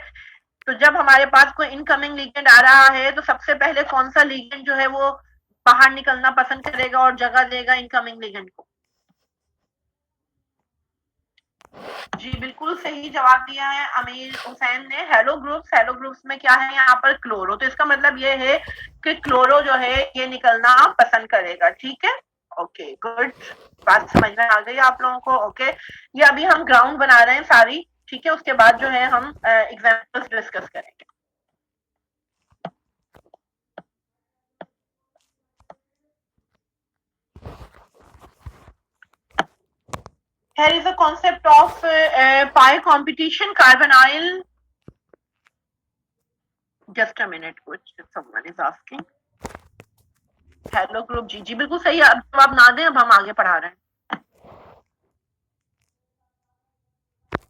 तो जब हमारे पास कोई इनकमिंग लिगेंड आ रहा है तो सबसे पहले कौन सा लिगेंड जो है वो बाहर निकलना पसंद करेगा और जगह देगा इनकमिंग लिगेंड को? जी बिल्कुल सही जवाब दिया है अमीर हुसैन ने। हेलो ग्रुप्स में क्या है यहाँ पर? क्लोरो। तो इसका मतलब ये है कि क्लोरो जो है ये निकलना पसंद करेगा, ठीक है। ओके गुड, बात समझ में आ गई आप लोगों को? ओके, ये अभी हम ग्राउंड बना रहे हैं सारी, ठीक है, उसके बाद जो है हम एग्जाम्पल्स डिस्कस करेंगे। Here is a concept of pi competition, carbonyl. Just a minute, which someone is asking. Hello group, जी जी बिल्कुल सही है। अब जवाब ना दें, अब हम आगे पढ़ा रहे हैं।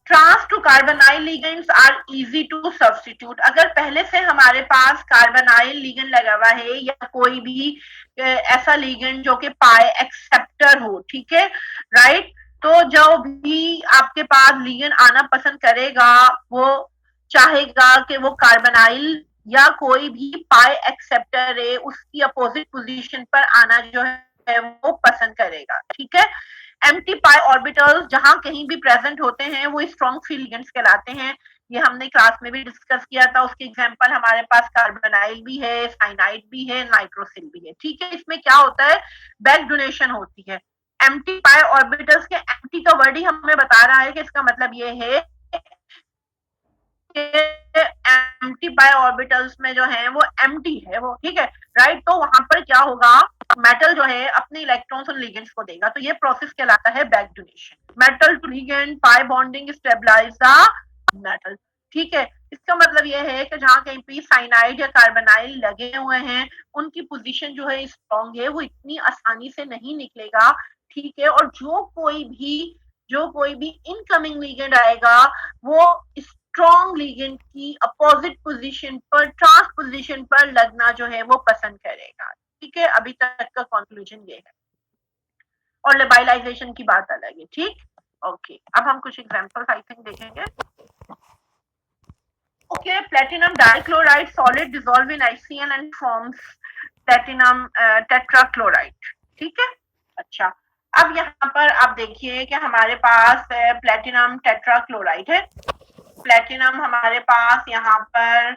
Trans to carbonyl ligands are easy to substitute. अगर पहले से हमारे पास कार्बोनाइल लिगेंड लगा हुआ है या कोई भी ऐसा लिगेंड जो कि पाई एक्सेप्टर हो, ठीक है, राइट, तो जो भी आपके पास लिगेंड आना पसंद करेगा वो चाहेगा कि वो कार्बोनाइल या कोई भी पाई एक्सेप्टर है उसकी अपोजिट पोजीशन पर आना जो है वो पसंद करेगा, ठीक है। एम्प्टी पाई ऑर्बिटल्स जहां कहीं भी प्रेजेंट होते हैं वो स्ट्रॉन्ग फील्ड लिगेंड्स कहलाते हैं। ये हमने क्लास में भी डिस्कस किया था। उसकी एग्जांपल हमारे पास कार्बोनाइल भी है, साइनाइड भी है, नाइट्रोसिल भी है, ठीक है। इसमें क्या होता है? बैक डोनेशन होती है। एम्प्टी पाई ऑर्बिटल्स के एम्प्टी का वर्ड ही हमें बता रहा है कि इसका मतलब ये है एम्प्टी पाई ऑर्बिटल्स में जो है वो एम्प्टी है वो, ठीक है, राइट। तो वहां पर क्या होगा? मेटल जो है अपने इलेक्ट्रॉन्स और लिगेंड्स को देगा, तो ये प्रोसेस कहलाता है back donation. Metal to ligand, pi bonding stabilize the metal, ठीक है। इसका मतलब ये है कि जहां कहीं भी साइनाइड या कार्बोनाइल लगे हुए हैं उनकी पोजीशन जो है स्ट्रॉन्ग है, वो इतनी आसानी से नहीं निकलेगा, ठीक है। और जो कोई भी इनकमिंग लिगेंड आएगा वो स्ट्रॉन्ग लिगेंड की अपोजिट पोजीशन पर, ट्रांस पोजीशन पर लगना जो है वो पसंद करेगा, ठीक है। अभी तक का कंक्लूजन ये है, और लेबाइलाइजेशन की बात अलग है, ठीक। ओके, अब हम कुछ एग्जांपल्स आई थिंक देखेंगे। Okay, platinum dichloride solid dissolve in HCl and forms platinum tetrachloride, ठीक है। अच्छा, अब यहाँ पर आप देखिए कि हमारे पास प्लेटिनम टेट्राक्लोराइड है। प्लेटिनम हमारे पास यहाँ पर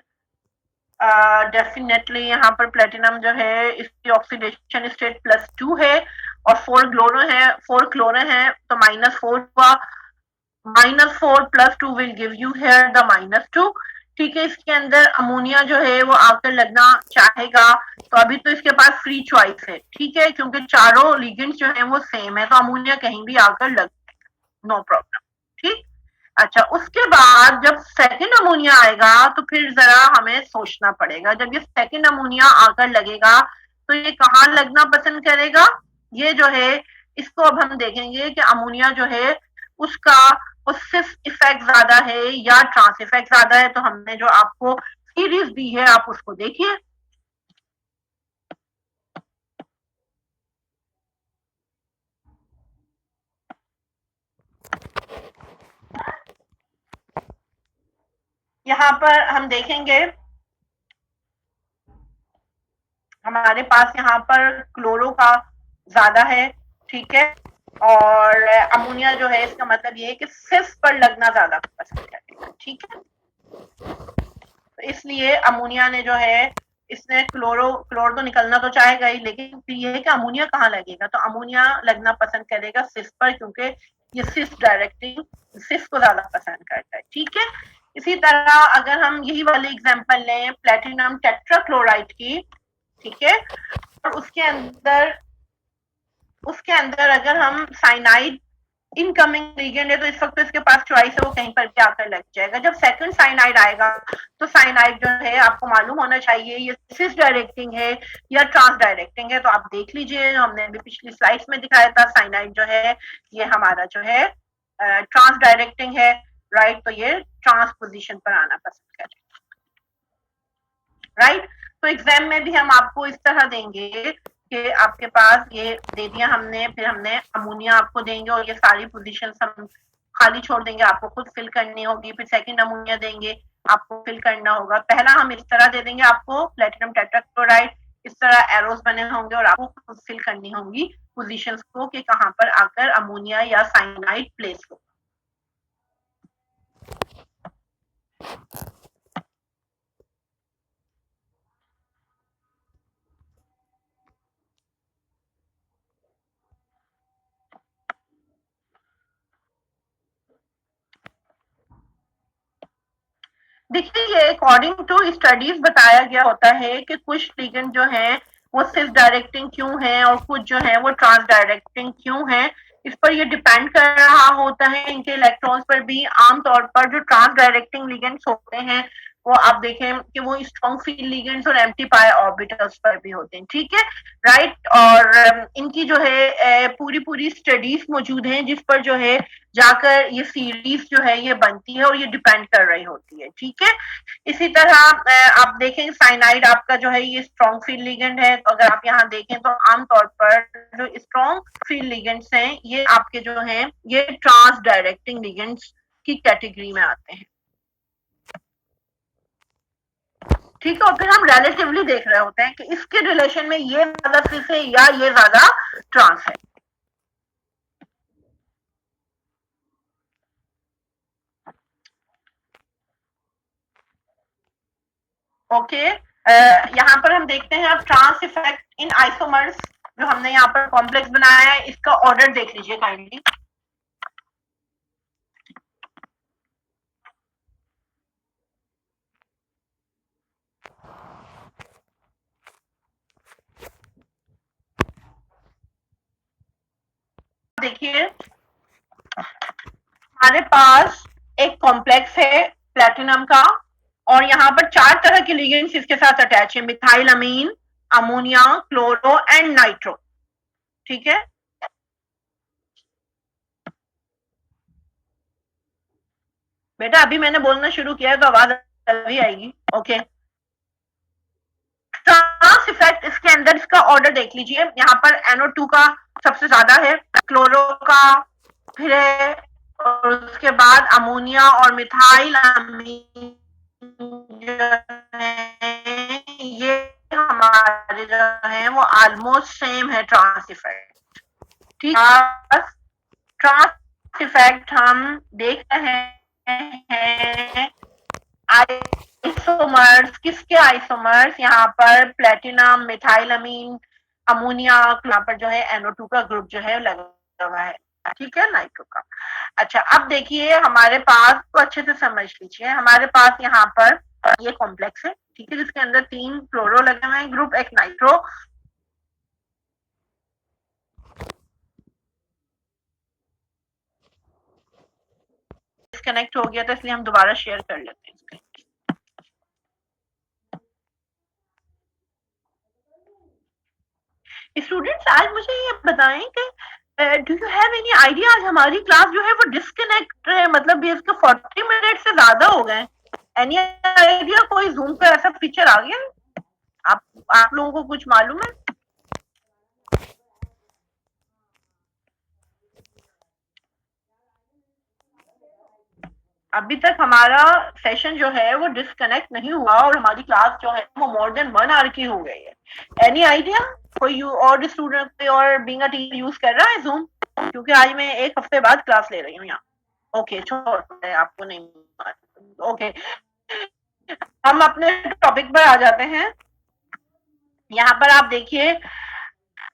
डेफिनेटली यहाँ पर प्लेटिनम जो है इसकी ऑक्सीडेशन स्टेट +2 है और 4 क्लोरो है तो -4 हुआ। -4 + 2 will give you here the -2, ठीक है, इसके अंदर अमोनिया जो है वो आकर लगना चाहेगा, तो अभी तो इसके पास फ्री चॉइस है, ठीक है, क्योंकि चारों लिगेंड्स जो है वो सेम है, तो अमोनिया कहीं भी आकर लग, नो प्रॉब्लम, ठीक। अच्छा, उसके बाद जब सेकंड अमोनिया आएगा तो फिर जरा हमें सोचना पड़ेगा। जब ये सेकंड अमोनिया आकर लगेगा तो ये कहाँ लगना पसंद करेगा, ये जो है इसको अब हम देखेंगे कि अमोनिया जो है उसका सिस इफेक्ट ज्यादा है या ट्रांस इफेक्ट ज्यादा है। तो हमने जो आपको सीरीज दी है आप उसको देखिए। यहाँ पर हम देखेंगे हमारे पास यहाँ पर क्लोरो का ज्यादा है, ठीक है, और अमोनिया जो है इसका मतलब ये है कि सिस पर लगना ज्यादा पसंद करेगा, ठीक है। तो इसलिए अमोनिया ने जो है इसने क्लोर तो निकलना तो चाहेगा ही, लेकिन फिर ये है कि अमोनिया कहाँ लगेगा, तो अमोनिया लगना पसंद करेगा सिस पर, क्योंकि ये सिस डायरेक्टिंग सिस को ज्यादा पसंद करता है, ठीक है। इसी तरह अगर हम यही वाली एग्जांपल लें प्लेटिनम टेट्राक्लोराइड की, ठीक है, और उसके अंदर अगर हम साइनाइड इनकमिंग लिगेंड है तो इस वक्त तो इसके पास चॉइस है, वो कहीं पर भी आकर लग जाएगा। जब सेकंड साइनाइड आएगा तो साइनाइड जो है आपको मालूम होना चाहिए ये सिस डायरेक्टिंग है या ट्रांस डायरेक्टिंग है, तो आप देख लीजिए, हमने अभी पिछली स्लाइड्स में दिखाया था साइनाइड जो है ये हमारा जो है ट्रांस डायरेक्टिंग है, राइट, तो ये ट्रांस पोजिशन पर आना पसंद करेगा, राइट। तो एग्जाम में भी हम आपको इस तरह देंगे कि आपके पास ये दे दिया हमने, फिर हमने अमोनिया आपको देंगे और ये सारी पोजीशन हम खाली छोड़ देंगे, आपको खुद फिल करनी होगी, फिर सेकंड अमोनिया देंगे आपको फिल करना होगा। पहला हम इस तरह दे देंगे आपको प्लेटिनम टेट्राक्लोराइड, इस तरह एरोस बने होंगे और आपको खुद फिल करनी होंगी पोजीशंस को कि कहाँ पर आकर अमोनिया या साइनाइड प्लेस हो। देखिए ये अकॉर्डिंग टू स्टडीज बताया गया होता है कि कुछ लिगेंड जो है वो सिस डायरेक्टिंग क्यों है और कुछ जो है वो ट्रांस डायरेक्टिंग क्यों है, इस पर ये डिपेंड कर रहा होता है इनके इलेक्ट्रॉन्स पर भी। आमतौर पर जो ट्रांस डायरेक्टिंग लिगेंड्स होते हैं वो आप देखें कि वो स्ट्रॉन्ग फील्ड लिगेंड्स और एम्प्टी पाई ऑर्बिटल्स पर भी होते हैं, ठीक है, राइट। और इनकी जो है पूरी पूरी स्टडीज मौजूद हैं जिस पर जो है जाकर ये सीरीज जो है ये बनती है और ये डिपेंड कर रही होती है, ठीक है। इसी तरह आप देखें साइनाइड आपका जो है ये स्ट्रॉन्ग फील्ड लिगेंड है, तो अगर आप यहाँ देखें तो आमतौर पर जो स्ट्रॉन्ग फील्ड लिगेंड्स हैं ये आपके जो हैं ये ट्रांस डायरेक्टिंग लिगेंड्स की कैटेगरी में आते हैं, ठीक है। और फिर हम रिलेटिवली देख रहे होते हैं कि इसके रिलेशन में ये ज्यादा सिस है या ये ज्यादा ट्रांस है। ओके, यहाँ पर हम देखते हैं अब ट्रांस इफेक्ट इन आइसोमर्स, जो हमने यहाँ पर कॉम्प्लेक्स बनाया है इसका ऑर्डर देख लीजिए काइंडली। देखिए हमारे पास एक कॉम्प्लेक्स है प्लेटिनम का और यहाँ पर 4 तरह के लिगेंड्स इसके साथ अटैच है, methyl amine, ammonia, chloro and nitro, ठीक है। बेटा अभी मैंने बोलना शुरू किया है तो आवाज अभी आएगी, ओके। ट्रांस इफेक्ट इसके अंदर इसका ऑर्डर देख लीजिए, यहाँ पर NO2 का सबसे ज्यादा है, क्लोरो का फिर है, और उसके बाद अमोनिया और मिथाइल अमीन जो है ये हमारे जो है वो ऑलमोस्ट सेम है ट्रांस इफेक्ट, ठीक है। ट्रांस इफेक्ट हम देख रहे हैं आइसोमर्स, किसके आइसोमर्स, यहाँ पर प्लेटिनम, मिथाइल अमीन, अमोनिया, यहाँ पर जो है NO2 का ग्रुप जो है लगा हुआ है, ठीक है, नाइट्रो का। अच्छा, अब देखिए हमारे पास, तो अच्छे से समझ लीजिए, हमारे पास यहाँ पर ये कॉम्प्लेक्स है, ठीक है, जिसके अंदर 3 क्लोरो लगे हुए हैं ग्रुप, एक नाइट्रो। डिस्कनेक्ट हो गया था, इसलिए हम दोबारा शेयर कर लेते हैं इसके। स्टूडेंट्स, आज मुझे ये बताएं कि do you have any idea, आज हमारी क्लास जो है वो डिस्कनेक्ट मतलब भी इसके 40 मिनट से ज्यादा हो गए। एनी आइडिया, कोई जूम का ऐसा फीचर आ गया? आप आप लोगों को कुछ मालूम है? अभी तक हमारा सेशन जो है वो डिस्कनेक्ट नहीं हुआ और हमारी क्लास जो है वो मोर देन 1 आवर की हो गई है। एनी आइडिया, कोई और स्टूडेंट और बीइंग अ टीचर यूज कर रहा है जूम? क्योंकि आज मैं 1 हफ्ते बाद क्लास ले रही हूँ यहाँ। ओके, छोड़, आपको नहीं। ओके, हम अपने टॉपिक पर आ जाते हैं। यहाँ पर आप देखिए,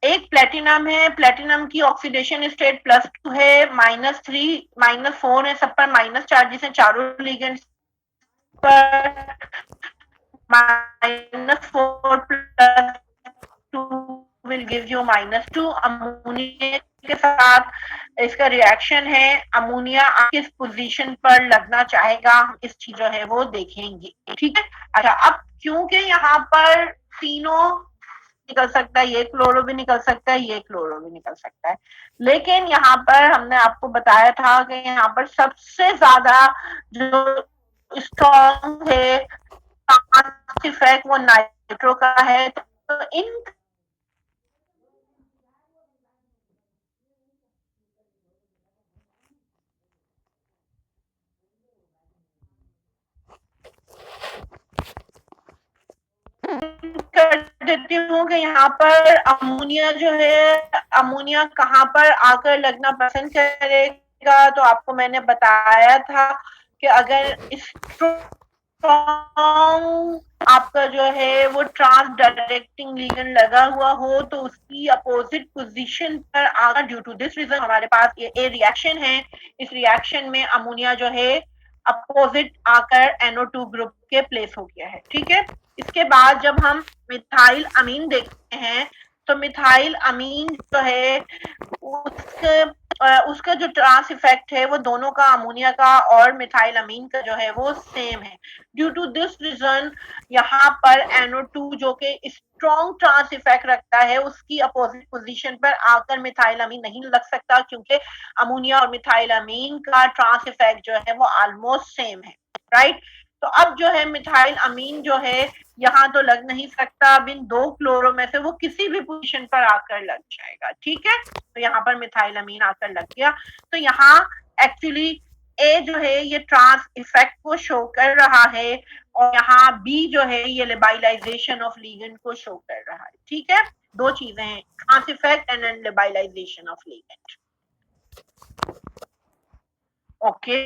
एक प्लेटिनम है, प्लेटिनम की ऑक्सीडेशन स्टेट +2 है, -3 -4 है, सब पर माइनस चार्जेस हैं चारों लिगेंड्स पर। -4 + 2 विल गिव यू -2। अमोनिया के साथ इसका रिएक्शन है, अमोनिया किस पोजीशन पर लगना चाहेगा, हम इस चीज जो है वो देखेंगे, ठीक है। अच्छा, अब क्योंकि यहाँ पर तीनों निकल सकता है, ये क्लोरो भी निकल सकता है, ये क्लोरो भी निकल सकता है, लेकिन यहाँ पर हमने आपको बताया था कि यहाँ पर सबसे ज्यादा जो स्ट्रॉन्ग है इफेक्ट वो नाइट्रो का है। तो इन कर देती हूँ कि यहाँ पर अमोनिया जो है, अमोनिया कहाँ पर आकर लगना पसंद करेगा, तो आपको मैंने बताया था कि अगर स्ट्रॉन्ग आपका जो है वो ट्रांस डायरेक्टिंग लीगन लगा हुआ हो तो उसकी अपोजिट पोजीशन पर आना, ड्यू टू दिस रीजन हमारे पास ये रिएक्शन है। इस रिएक्शन में अमोनिया जो है अपोजिट आकर NO2 ग्रुप के प्लेस हो गया है, ठीक है। इसके बाद जब हम मिथाइल अमीन देखते हैं तो मिथाइल अमीन जो है उसके उसका जो ट्रांस इफेक्ट है वो दोनों का, अमोनिया का और मिथाइल अमीन का जो है वो सेम है। ड्यू टू दिस रीजन यहाँ पर NO2 जो कि स्ट्रॉन्ग ट्रांस इफेक्ट रखता है उसकी अपोजिट पोजीशन पर आकर मिथाइल अमीन नहीं लग सकता, क्योंकि अमोनिया और मिथाइल अमीन का ट्रांस इफेक्ट जो है वो ऑलमोस्ट सेम है, राइट। तो अब जो है मिथाइल अमीन जो है यहाँ तो लग नहीं सकता, अब इन 2 क्लोरो में से वो किसी भी पोजीशन पर आकर लग जाएगा, ठीक है। तो यहाँ पर मिथाइल अमीन आकर लग गया, तो यहाँ एक्चुअली ए जो है ये ट्रांस इफेक्ट को शो कर रहा है और यहाँ बी जो है ये लिबाइलाइजेशन ऑफ लिगेंड को शो कर रहा है, ठीक है। 2 चीजें हैं, trans effect and labilization of ligand. Okay,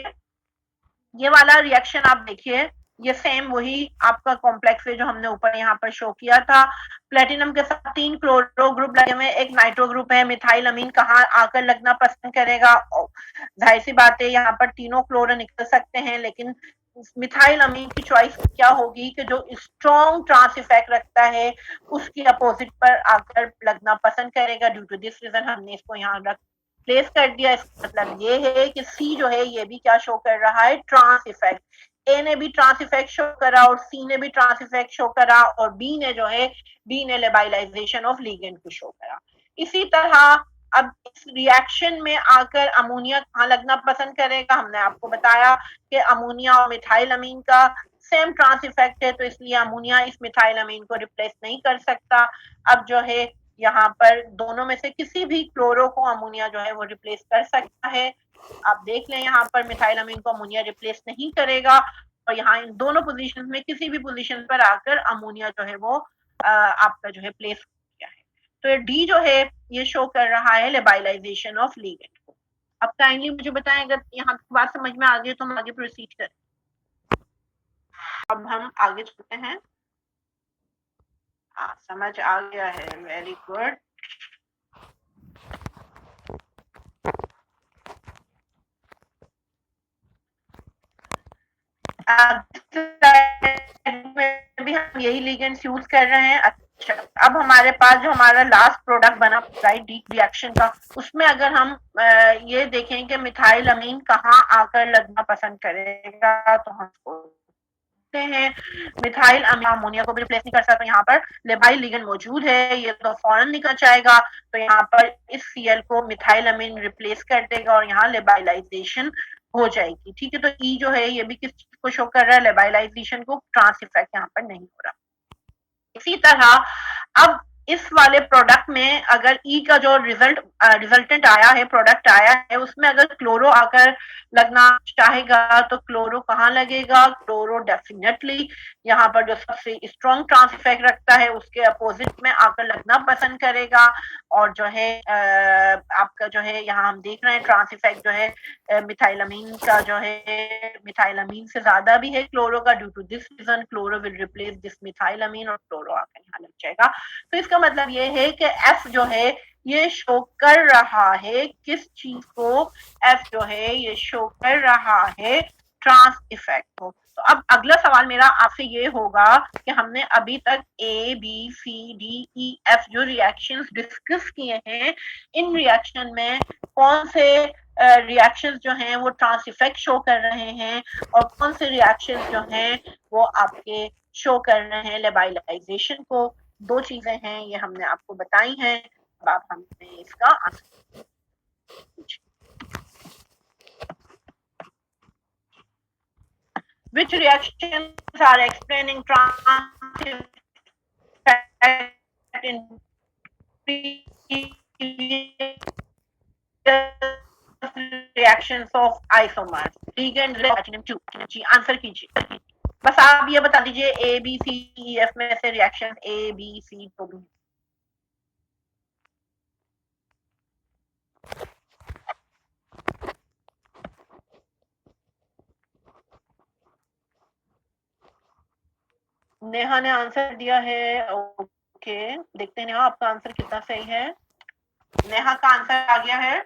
ये वाला रिएक्शन आप देखिए, ये सेम वही आपका कॉम्प्लेक्स है जो हमने ऊपर यहाँ पर शो किया था। प्लेटिनम के साथ 3 क्लोरो ग्रुप लगे हुए, एक नाइट्रो ग्रुप है। मिथाइल अमीन कहाँ आकर लगना पसंद करेगा? जाहिर सी बात है यहाँ पर तीनों क्लोरो निकल सकते हैं, लेकिन मिथाइल अमीन की चॉइस क्या होगी कि जो स्ट्रॉन्ग ट्रांस इफेक्ट रखता है उसकी अपोजिट पर आकर लगना पसंद करेगा। ड्यू टू दिस रीजन हमने इसको यहाँ रख प्लेस कर दिया। इसका मतलब ये है कि सी जो है ये भी क्या शो कर रहा है? Trans effect. ए ने भी ट्रांस इफेक्ट शो करा और सी ने भी ट्रांस इफेक्ट शो करा और बी ने जो है, बी ने लिबाइलाइजेशन ऑफ लिगेंड को शो करा। इसी तरह अब इस रिएक्शन में आकर अमोनिया कहाँ लगना पसंद करेगा? हमने आपको बताया कि अमोनिया और मिथाइल अमीन का सेम ट्रांस इफेक्ट है, तो इसलिए अमोनिया इस मिथाइल अमीन को रिप्लेस नहीं कर सकता। अब जो है यहाँ पर दोनों में से किसी भी क्लोरो को अमोनिया जो है वो रिप्लेस कर सकता है। आप देख लें यहाँ पर मिथाइल अमीन को अमोनिया रिप्लेस नहीं करेगा और यहाँ इन दोनों पोजीशन में किसी भी पोजीशन पर आकर अमोनिया जो है वो आपका जो है प्लेस हो गया है। तो डी जो है ये शो कर रहा है लिबाइलाइजेशन ऑफ लिगेंड को। अब काइंडली मुझे बताएं, अगर यहाँ बात समझ में आ गई तो हम आगे प्रोसीड करें। अब हम आगे चलते हैं। समझ आ गया है, वेरी गुड। में भी हम यही लिगेंड्स यूज कर रहे हैं। अच्छा, अब हमारे पास जो हमारा लास्ट प्रोडक्ट बना राइट डी रिएक्शन का, उसमें अगर हम ये देखें कि मिथाइल अमीन कहाँ आकर लगना पसंद करेगा, तो हम हैं मिथाइल अमोनिया को भी रिप्लेस नहीं कर सकता। तो यहाँ पर लेबाइल लिगेंड मौजूद है, ये तो फौरन निकल जाएगा। तो यहाँ पर इस सीएल को मिथाइल अमीन रिप्लेस कर देगा और यहाँ लेबाइलाइजेशन हो जाएगी। ठीक है, तो ई जो है ये भी किस चीज को शो कर रहा है, लेबाइलाइजेशन को। ट्रांस इफेक्ट यहाँ पर नहीं हो रहा। इसी तरह अब इस वाले प्रोडक्ट में अगर ई का जो रिजल्टेंट आया है, प्रोडक्ट आया है, उसमें अगर क्लोरो आकर लगना चाहेगा तो क्लोरो कहाँ लगेगा, क्लोरो डेफिनेटली यहाँ पर जो सबसे स्ट्रॉन्ग ट्रांस इफेक्ट रखता है उसके अपोजिट में आकर लगना पसंद करेगा। और जो है आपका जो है यहाँ हम देख रहे हैं ट्रांस इफेक्ट जो है मिथाइलामीन का जो है मिथाइलामीन से ज्यादा भी है क्लोरो का। Due to this reason chloro will replace this methylamine और क्लोरो आकर यहाँ लग जाएगा। तो इसका मतलब ये है कि एफ जो है ये शो कर रहा है किस चीज को, एफ जो है ये शो कर रहा है ट्रांस इफेक्ट को। तो अब अगला सवाल मेरा आपसे ये होगा कि हमने अभी तक A B C D E F जो रिएक्शंस डिस्कस किए हैं, इन रिएक्शन में कौन से रिएक्शंस जो हैं वो ट्रांस इफेक्ट शो कर रहे हैं और कौन से रिएक्शंस जो हैं वो आपके शो कर रहे हैं लेबाइलाइजेशन को। दो चीजें हैं ये हमने आपको बताई हैं। अब आप हमने इसका आंसर पूछिए। Which reactions are explaining trans effect in reactions of isomers? Ligand platinum 2 ji answer कीजिए। बस आप ये बता दीजिए ए बी सी ई एफ में से रिएक्शन ए बी सी तो भी। नेहा ने आंसर दिया है। ओके, देखते हैं नेहा आपका आंसर कितना सही है। नेहा का आंसर आ गया है।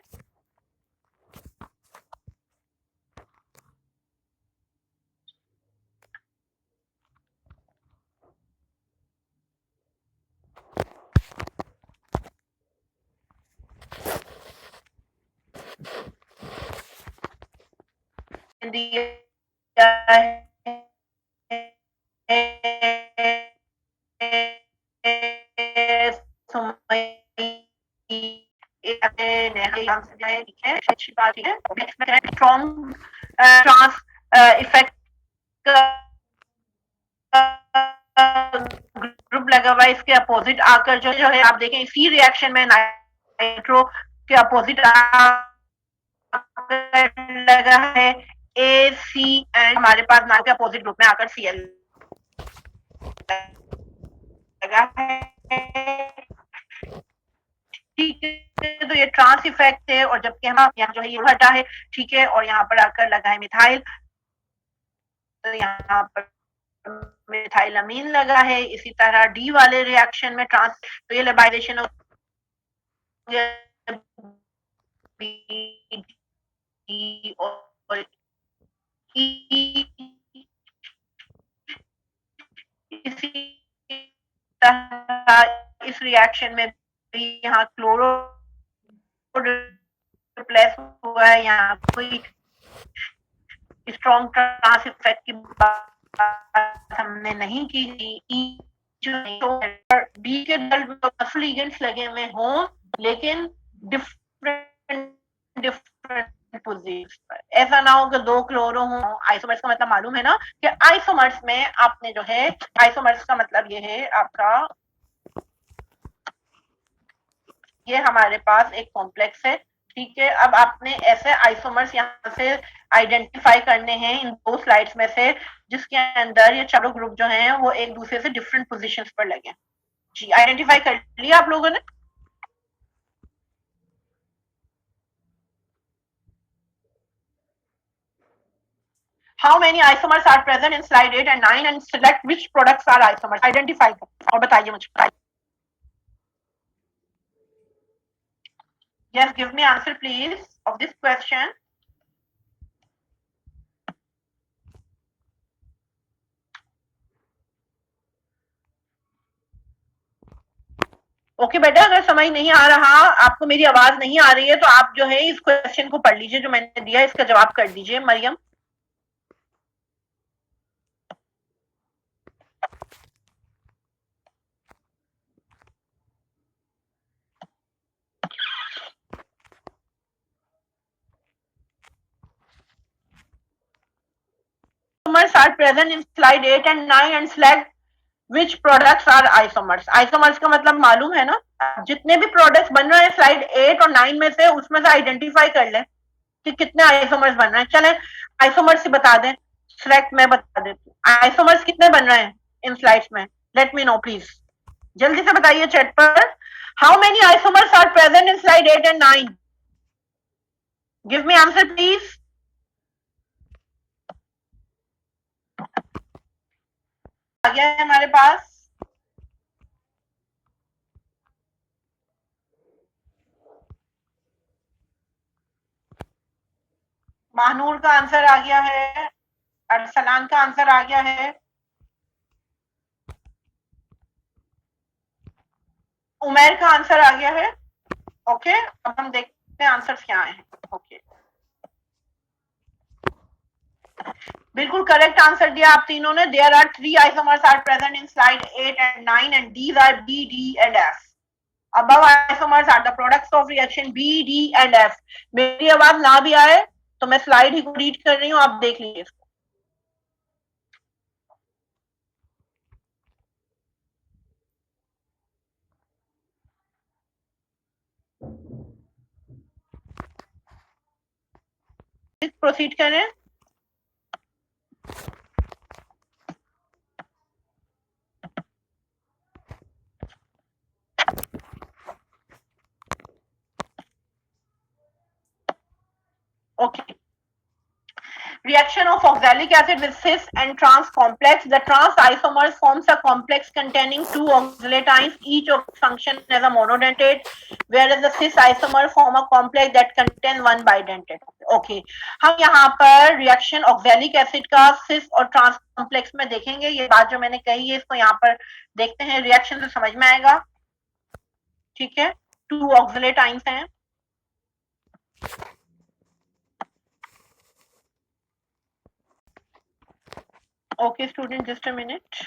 दिया अच्छी बात है। स्ट्रॉन्ग ट्रांस इफेक्ट ग्रुप लगा हुआ है, इसके अपोजिट आकर जो है आप देखें इसी रिएक्शन में नाइट्रो के अपोजिट लगा है ए सी एंड हमारे पास नाइट्रो के अपोजिट ग्रुप में आकर सी एल लगा है। ठीक है, तो ये ट्रांस इफेक्ट है और जबकि हम यहाँ जो है ये हटा है, ठीक है, और यहाँ पर आकर लगा है मिथाइल, तो यहाँ पर मिथाइलामीन लगा है। इसी तरह डी वाले रिएक्शन में ट्रांस, तो ये लेबाइलेशन हो और इसी तरह इस रिएक्शन में भी यहाँ क्लोरो रिप्लेस हुआ है, यहाँ कोई स्ट्रॉन्ग ट्रांस इफेक्ट की बात हमने नहीं की। बी के लिगेंड्स लगे हुए हों लेकिन डिफरेंट डिफरेंट पोजीशन पर, ऐसा ना हो कि दो क्लोरो हो। आइसोमर्स का मतलब मालूम है ना कि आइसोमर्स में आपने जो है, आइसोमर्स का मतलब ये है आपका, ये हमारे पास एक कॉम्प्लेक्स है, ठीक है। अब आपने ऐसे आइसोमर्स यहाँ से आइडेंटिफाई करने हैं इन दो स्लाइड्स में से जिसके अंदर ये चारों ग्रुप जो हैं वो एक दूसरे से डिफरेंट पोजीशंस पर लगे। जी, आइडेंटिफाई कर लिया आप लोगों ने? How many isomers are present in slide 8 and 9 and select which products are isomers? Identify और बताइए मुझे। Yes, give me answer please of this question. Okay बेटा, अगर समझ नहीं आ रहा, आपको मेरी आवाज नहीं आ रही है, तो आप जो है इस क्वेश्चन को पढ़ लीजिए जो मैंने दिया, इसका जवाब कर दीजिए Maryam. Isomers are present in slide 8 and 9 and select which products are isomers. Isomers का मतलब मालूम है ना, जितने भी प्रोडक्ट्स बन रहे हैं स्लाइड 8 और 9 में से, उसमें से आइडेंटिफाई कर लें कि कितने आइसोमर्स बन रहे हैं। चलें आइसोमर्स से बता दें, सिलेक्ट मैं बता देती हूँ आइसोमर्स कितने बन रहे हैं इन स्लाइड्स में, लेट मी नो प्लीज, जल्दी से बताइए चैट पर। How many isomers are present in slide 8 and 9? Give me answer please. आ गया है हमारे पास। महानूर का आंसर आ गया है, अरसलान का आंसर आ गया है, उमैर का आंसर आ गया है। ओके, अब हम देखते हैं आंसर क्या आए हैं। ओके, बिल्कुल करेक्ट आंसर दिया आप तीनों ने। There are 3 isomers are present in slide 8 and 9 and these are B, D and F. above isomers are the products of reaction B, D and F। मेरी आवाज ना भी आए तो मैं स्लाइड ही को रीड कर रही हूँ, आप देख लीजिए इसको। प्रोसीड करें। Okay, reaction of oxalic acid with cis and trans complex. The trans isomers forms a complex containing 2 oxalatines, each of function as a monodentate, whereas the cis isomer form a complex that contain 1 bidentate. Okay, हम यहाँ पर reaction oxalic acid का सिस और trans complex में देखेंगे। ये बात जो मैंने कही है इसको यहाँ पर देखते हैं, रिएक्शन से समझ में आएगा। ठीक है, 2 ऑक्सलेटाइंस हैं। Okay, student, just a minute.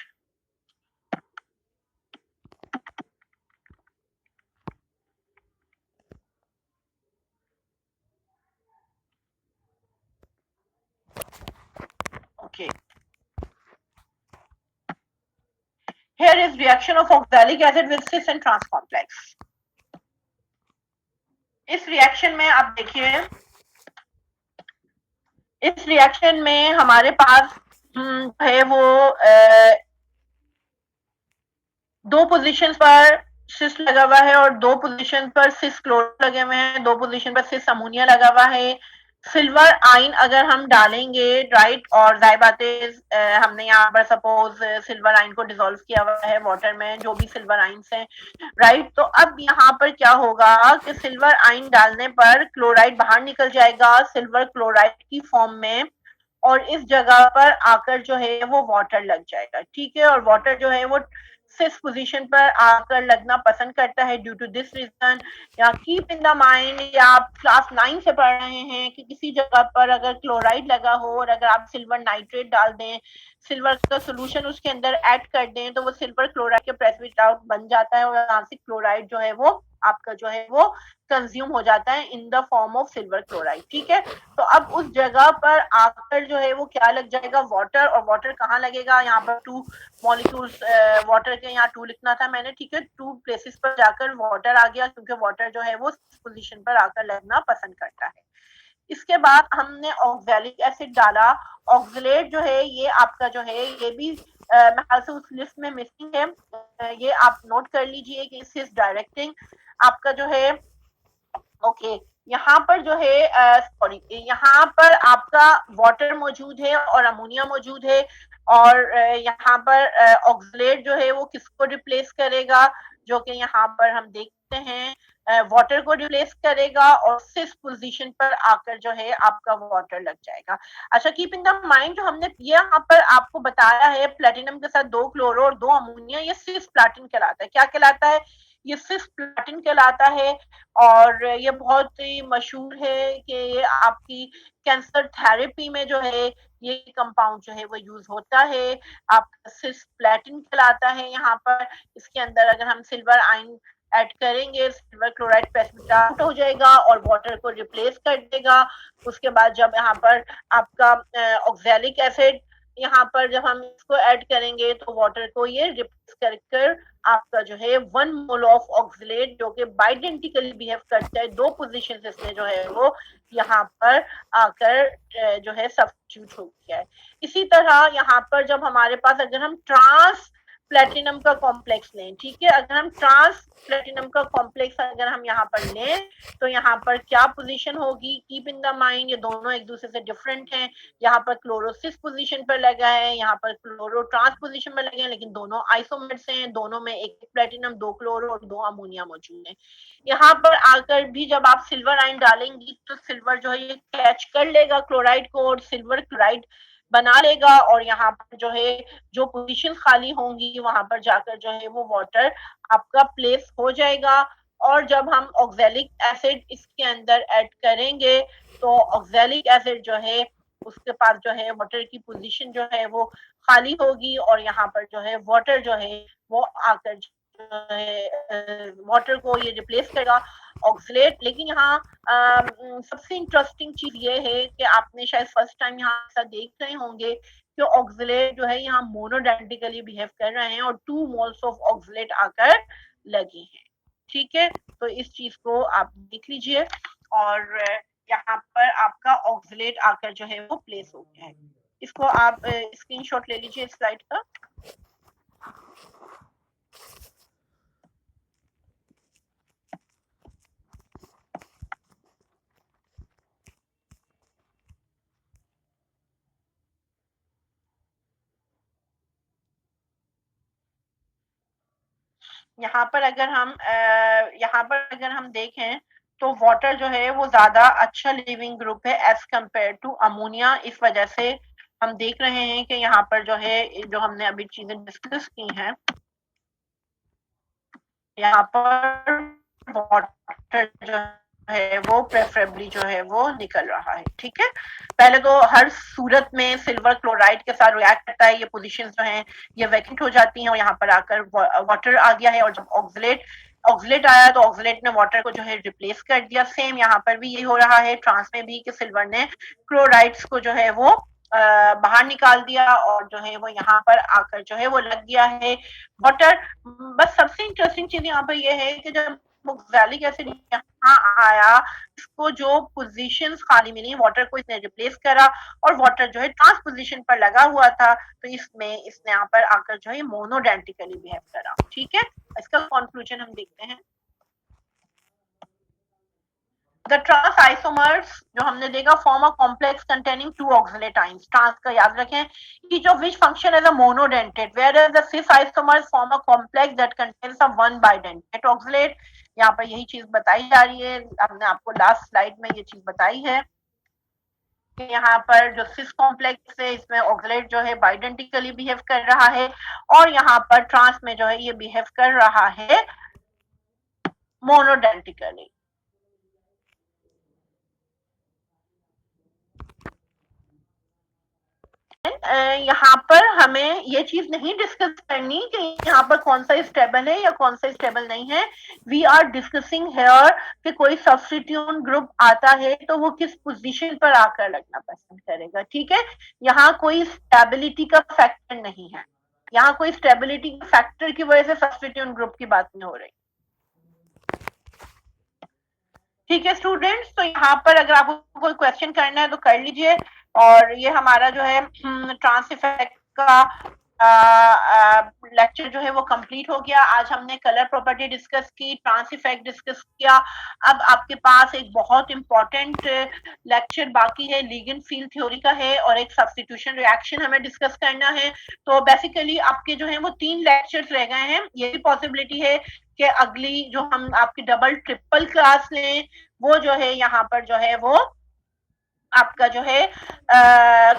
Okay. Here is reaction of oxalic acid with cis and trans complex. इस रिएक्शन में आप देखिए, इस रिएक्शन में हमारे पास है वो 2 पोजीशंस पर सिस लगा हुआ है और 2 पोजीशन पर सिस क्लोरो लगे हुए हैं, 2 पोजीशन पर सिस अमोनिया लगा हुआ है। सिल्वर आइन अगर हम डालेंगे, राइट, और जाहिर बात है हमने यहाँ पर सपोज सिल्वर आइन को डिसॉल्व किया हुआ है वाटर में, जो भी सिल्वर आइंस हैं, राइट। तो अब यहाँ पर क्या होगा कि सिल्वर आइन डालने पर क्लोराइड बाहर निकल जाएगा सिल्वर क्लोराइड की फॉर्म में, और इस जगह पर आकर जो है वो वाटर लग जाएगा। ठीक है, और वाटर जो है वो सिस पोजीशन पर आकर लगना पसंद करता है ड्यू टू दिस रीजन। या कीप इन द माइंड, या आप क्लास 9 से पढ़ रहे हैं कि किसी जगह पर अगर क्लोराइड लगा हो और अगर आप सिल्वर नाइट्रेट डाल दें, सिल्वर का सोल्यूशन उसके अंदर ऐड कर दें, तो वो सिल्वर क्लोराइड के प्रेसिपिटेट बन जाता है और यहाँ से क्लोराइड जो है वो आपका जो है वो कंज्यूम हो जाता है in the form of silver chloride. ठीक है, तो अब उस जगह पर आकर जो है वो क्या लग जाएगा, वाटर। और वाटर कहाँ लगेगा, यहाँ पर 2 मॉलिक्यूल्स वाटर के, यहाँ 2 लिखना था मैंने। ठीक है, 2 प्लेसेस पर जाकर वाटर आ गया, क्योंकि वाटर जो है वो पोजीशन पर आकर लगना पसंद करता है। इसके बाद हमने ऑक्सैलिक एसिड डाला। ऑक्सलेट जो है ये आपका जो है ये भी मेरे ख्याल से उस लिस्ट में मिसिंग है, ये आप नोट कर लीजिए कि इस डायरेक्टिंग आपका जो है, ओके, यहाँ पर जो है सॉरी, यहाँ पर आपका वाटर मौजूद है और अमोनिया मौजूद है, और यहाँ पर ऑक्सलेट जो है वो किसको रिप्लेस करेगा, जो कि यहाँ पर हम देखते हैं वाटर को रिप्लेस करेगा और सिस पोजीशन पर आकर जो है आपका वाटर लग जाएगा। अच्छा, कीप इन द माइंड, जो हमने यहाँ पर आपको बताया है प्लेटिनम के साथ 2 क्लोरो और 2 अमोनिया, ये सिस प्लेटिन कहलाता है। क्या कहलाता है? ये सिस्प्लाटिन कहलाता है और ये बहुत ही मशहूर है कि ये आपकी कैंसर थेरेपी में जो है ये कंपाउंड जो है वो यूज होता है। आपका सिस्प्लाटिन कहलाता है यहाँ पर। इसके अंदर अगर हम सिल्वर आयन ऐड करेंगे, सिल्वर क्लोराइड प्रेसिपिटेट हो जाएगा और वाटर को रिप्लेस कर देगा। उसके बाद जब यहाँ पर आपका ऑक्सैलिक एसिड यहाँ पर जब हम इसको ऐड करेंगे तो वाटर को ये रिप्लेस कर आपका जो है 1 मोल ऑफ ऑक्सलेट जो कि बाइडेंटिकली बिहेव करता है, दो पोजीशन इसमें जो है वो यहाँ पर आकर जो है सब्स्टिट्यूट हो गया है। इसी तरह यहाँ पर जब हमारे पास अगर हम ट्रांस प्लेटिनम का कॉम्प्लेक्स लें, ठीक है, अगर हम ट्रांस प्लेटिनम का कॉम्प्लेक्स अगर हम यहाँ पर लें तो यहाँ पर क्या पोजीशन होगी, कीप इन द माइंड ये दोनों एक दूसरे से डिफरेंट हैं। यहाँ पर क्लोरोसिस पोजीशन पर लगा है, यहाँ पर क्लोरो ट्रांस पोजीशन पर लगे हैं, लेकिन दोनों आइसोमेर्स हैं, दोनों में एक प्लेटिनम, 2 क्लोरो और 2 अमोनिया मौजूद है। यहाँ पर आकर भी जब आप सिल्वर आयन डालेंगी तो सिल्वर जो है ये कैच कर लेगा क्लोराइड को और सिल्वर क्लोराइड बना लेगा और यहाँ पर जो है जो पोजीशन खाली होंगी वहां पर जाकर जो है वो वाटर आपका प्लेस हो जाएगा। और जब हम ऑक्सैलिक एसिड इसके अंदर ऐड करेंगे तो ऑक्सैलिक एसिड जो है उसके पास जो है वाटर की पोजीशन जो है वो खाली होगी और यहाँ पर जो है वाटर जो है वो आकर जो है वाटर को ये रिप्लेस करेगा ऑक्सलेट। लेकिन यहाँ सबसे इंटरेस्टिंग चीज ये है कि आपने शायद फर्स्ट टाइम यहाँ ऐसा देख रहे होंगे कि ऑक्सलेट जो है यहाँ मोनोडेंटिकली बिहेव कर रहे हैं और 2 मोल्स ऑफ ऑक्सलेट आकर लगे हैं। ठीक है, तो इस चीज को आप देख लीजिए और यहाँ पर आपका ऑक्सलेट आकर जो है वो प्लेस हो गया है। इसको आप स्क्रीनशॉट ले लीजिए स्लाइड का। यहाँ पर अगर हम देखें तो वाटर जो है वो ज्यादा अच्छा लिविंग ग्रुप है एज कंपेयर टू अमोनिया। इस वजह से हम देख रहे हैं कि यहाँ पर जो है जो हमने अभी चीजें डिस्कस की हैं यहाँ पर वाटर जो है वो प्रेफरेबली जो है वो निकल रहा है। ठीक है, पहले तो हर सूरत में सिल्वर क्लोराइड के साथ रिएक्ट करता है, ये पोजीशंस जो हैं ये वैकेंट हो जाती हैं और यहाँ पर आकर वाटर आ गया है और जब ऑक्सलेट आया तो ऑक्सलेट ने वाटर को जो है रिप्लेस कर दिया। सेम यहाँ पर भी यही हो रहा है ट्रांस में भी कि सिल्वर ने क्लोराइड्स को जो है वो बाहर निकाल दिया और जो है वो यहाँ पर आकर जो है वो लग गया है वाटर। बस सबसे इंटरेस्टिंग चीज यहाँ पर ये है कि जब ऑक्सैलिक एसिड यहाँ आया इसको जो पोजीशंस खाली मिली वाटर को इसने रिप्लेस करा और वाटर जो है ट्रांस पोजीशन पर लगा हुआ था तो इसने यहाँ पर आकर जो है मोनोडेंटिकली बिहेव करा। ठीक है, इसका कंक्लूजन हम देखते हैं। The trans isomers जो हमने देखा form a complex containing 2 oxalate ions. Trans का याद रखें, each of which function as a monodentate, whereas the cis isomers form a complex that contains a 1 bidentate oxalate. यहाँ पर यही चीज बताई जा रही है, हमने आपको लास्ट स्लाइड में ये चीज बताई है कि यहाँ पर जो सिस कॉम्प्लेक्स है इसमें ऑक्सलेट जो है बाइडेंटिकली बिहेव कर रहा है और यहाँ पर ट्रांस में जो है ये बिहेव कर रहा है मोनोडेंटिकली। यहाँ पर हमें ये चीज नहीं डिस्कस करनी कि यहाँ पर कौन सा स्टेबल है या कौन सा स्टेबल नहीं है। वी आर डिस्कसिंग हेयर कि कोई सब्स्टिट्यूट ग्रुप आता है तो वो किस पोजीशन पर आकर लगना पसंद करेगा। ठीक है, यहाँ कोई स्टेबिलिटी का फैक्टर नहीं है, यहाँ कोई स्टेबिलिटी के फैक्टर की वजह से सब्स्टिट्यूट ग्रुप की बात नहीं हो रही। ठीक है स्टूडेंट्स, तो यहाँ पर अगर आपको कोई क्वेश्चन करना है तो कर लीजिए। और ये हमारा जो है ट्रांस इफेक्ट का लेक्चर जो है वो कंप्लीट हो गया। आज हमने कलर प्रॉपर्टी डिस्कस की, ट्रांस इफेक्ट डिस्कस किया। अब आपके पास एक बहुत इंपॉर्टेंट लेक्चर बाकी है, लिगेंड फील्ड थ्योरी का है और एक सब्स्टिट्यूशन रिएक्शन हमें डिस्कस करना है। तो बेसिकली आपके जो है वो 3 लेक्चर्स रह गए हैं। ये भी पॉसिबिलिटी है कि अगली जो हम आपकी डबल ट्रिपल क्लास लें वो जो है यहाँ पर जो है वो आपका जो है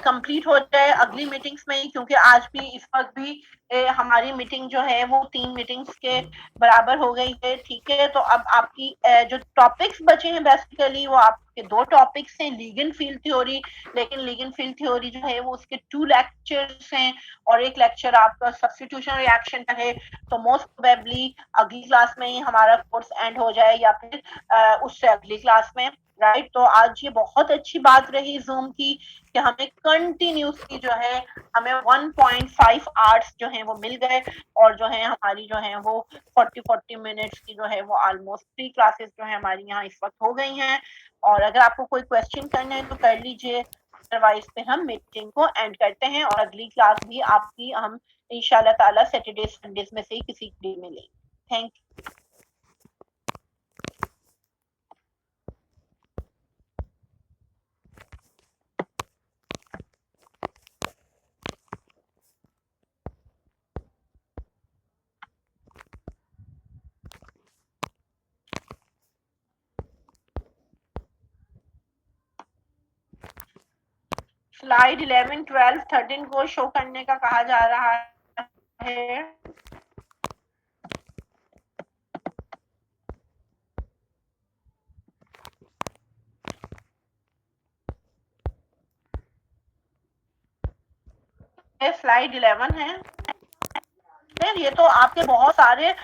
कंप्लीट हो जाए अगली मीटिंग्स में ही, क्योंकि आज भी इस वक्त भी हमारी मीटिंग जो है वो 3 मीटिंग्स के बराबर हो गई है। ठीक है, तो अब आपकी जो टॉपिक्स बचे हैं बेसिकली वो आपके 2 टॉपिक्स हैं, लीगल फील्ड थ्योरी। लेकिन लीगल फील्ड थ्योरी जो है वो उसके 2 लेक्चर्स हैं और एक लेक्चर आपका सब्स्टिट्यूशन रिएक्शन का है। तो मोस्ट प्रोबेबली अगली क्लास में ही हमारा कोर्स एंड हो जाए या फिर उससे अगली क्लास में, राइट। तो आज ये बहुत अच्छी बात रही जूम की कि हमें कंटिन्यूसली जो है हमें 1.5 आवर्स जो है वो मिल गए और जो है हमारी जो है वो 40 मिनट्स की जो है वो ऑलमोस्ट 3 क्लासेस जो है हमारी यहाँ इस वक्त हो गई हैं। और अगर आपको कोई क्वेश्चन करना है तो कर लीजिए, अदरवाइज पे हम मीटिंग को एंड करते हैं और अगली क्लास भी आपकी हम इंशाल्लाह ताला सैटरडे संडेज में से ही किसी डे में लेंगे। Thank you. स्लाइड 11, 12, 13 को शो करने का कहा जा रहा है। स्लाइड 11 है। ये तो आपके बहुत सारे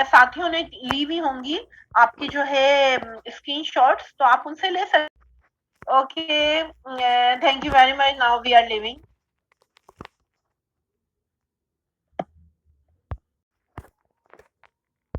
साथियों ने ली भी होंगी आपकी जो है स्क्रीनशॉट्स, तो आप उनसे ले सकते। Okay, thank you very much, now we are living.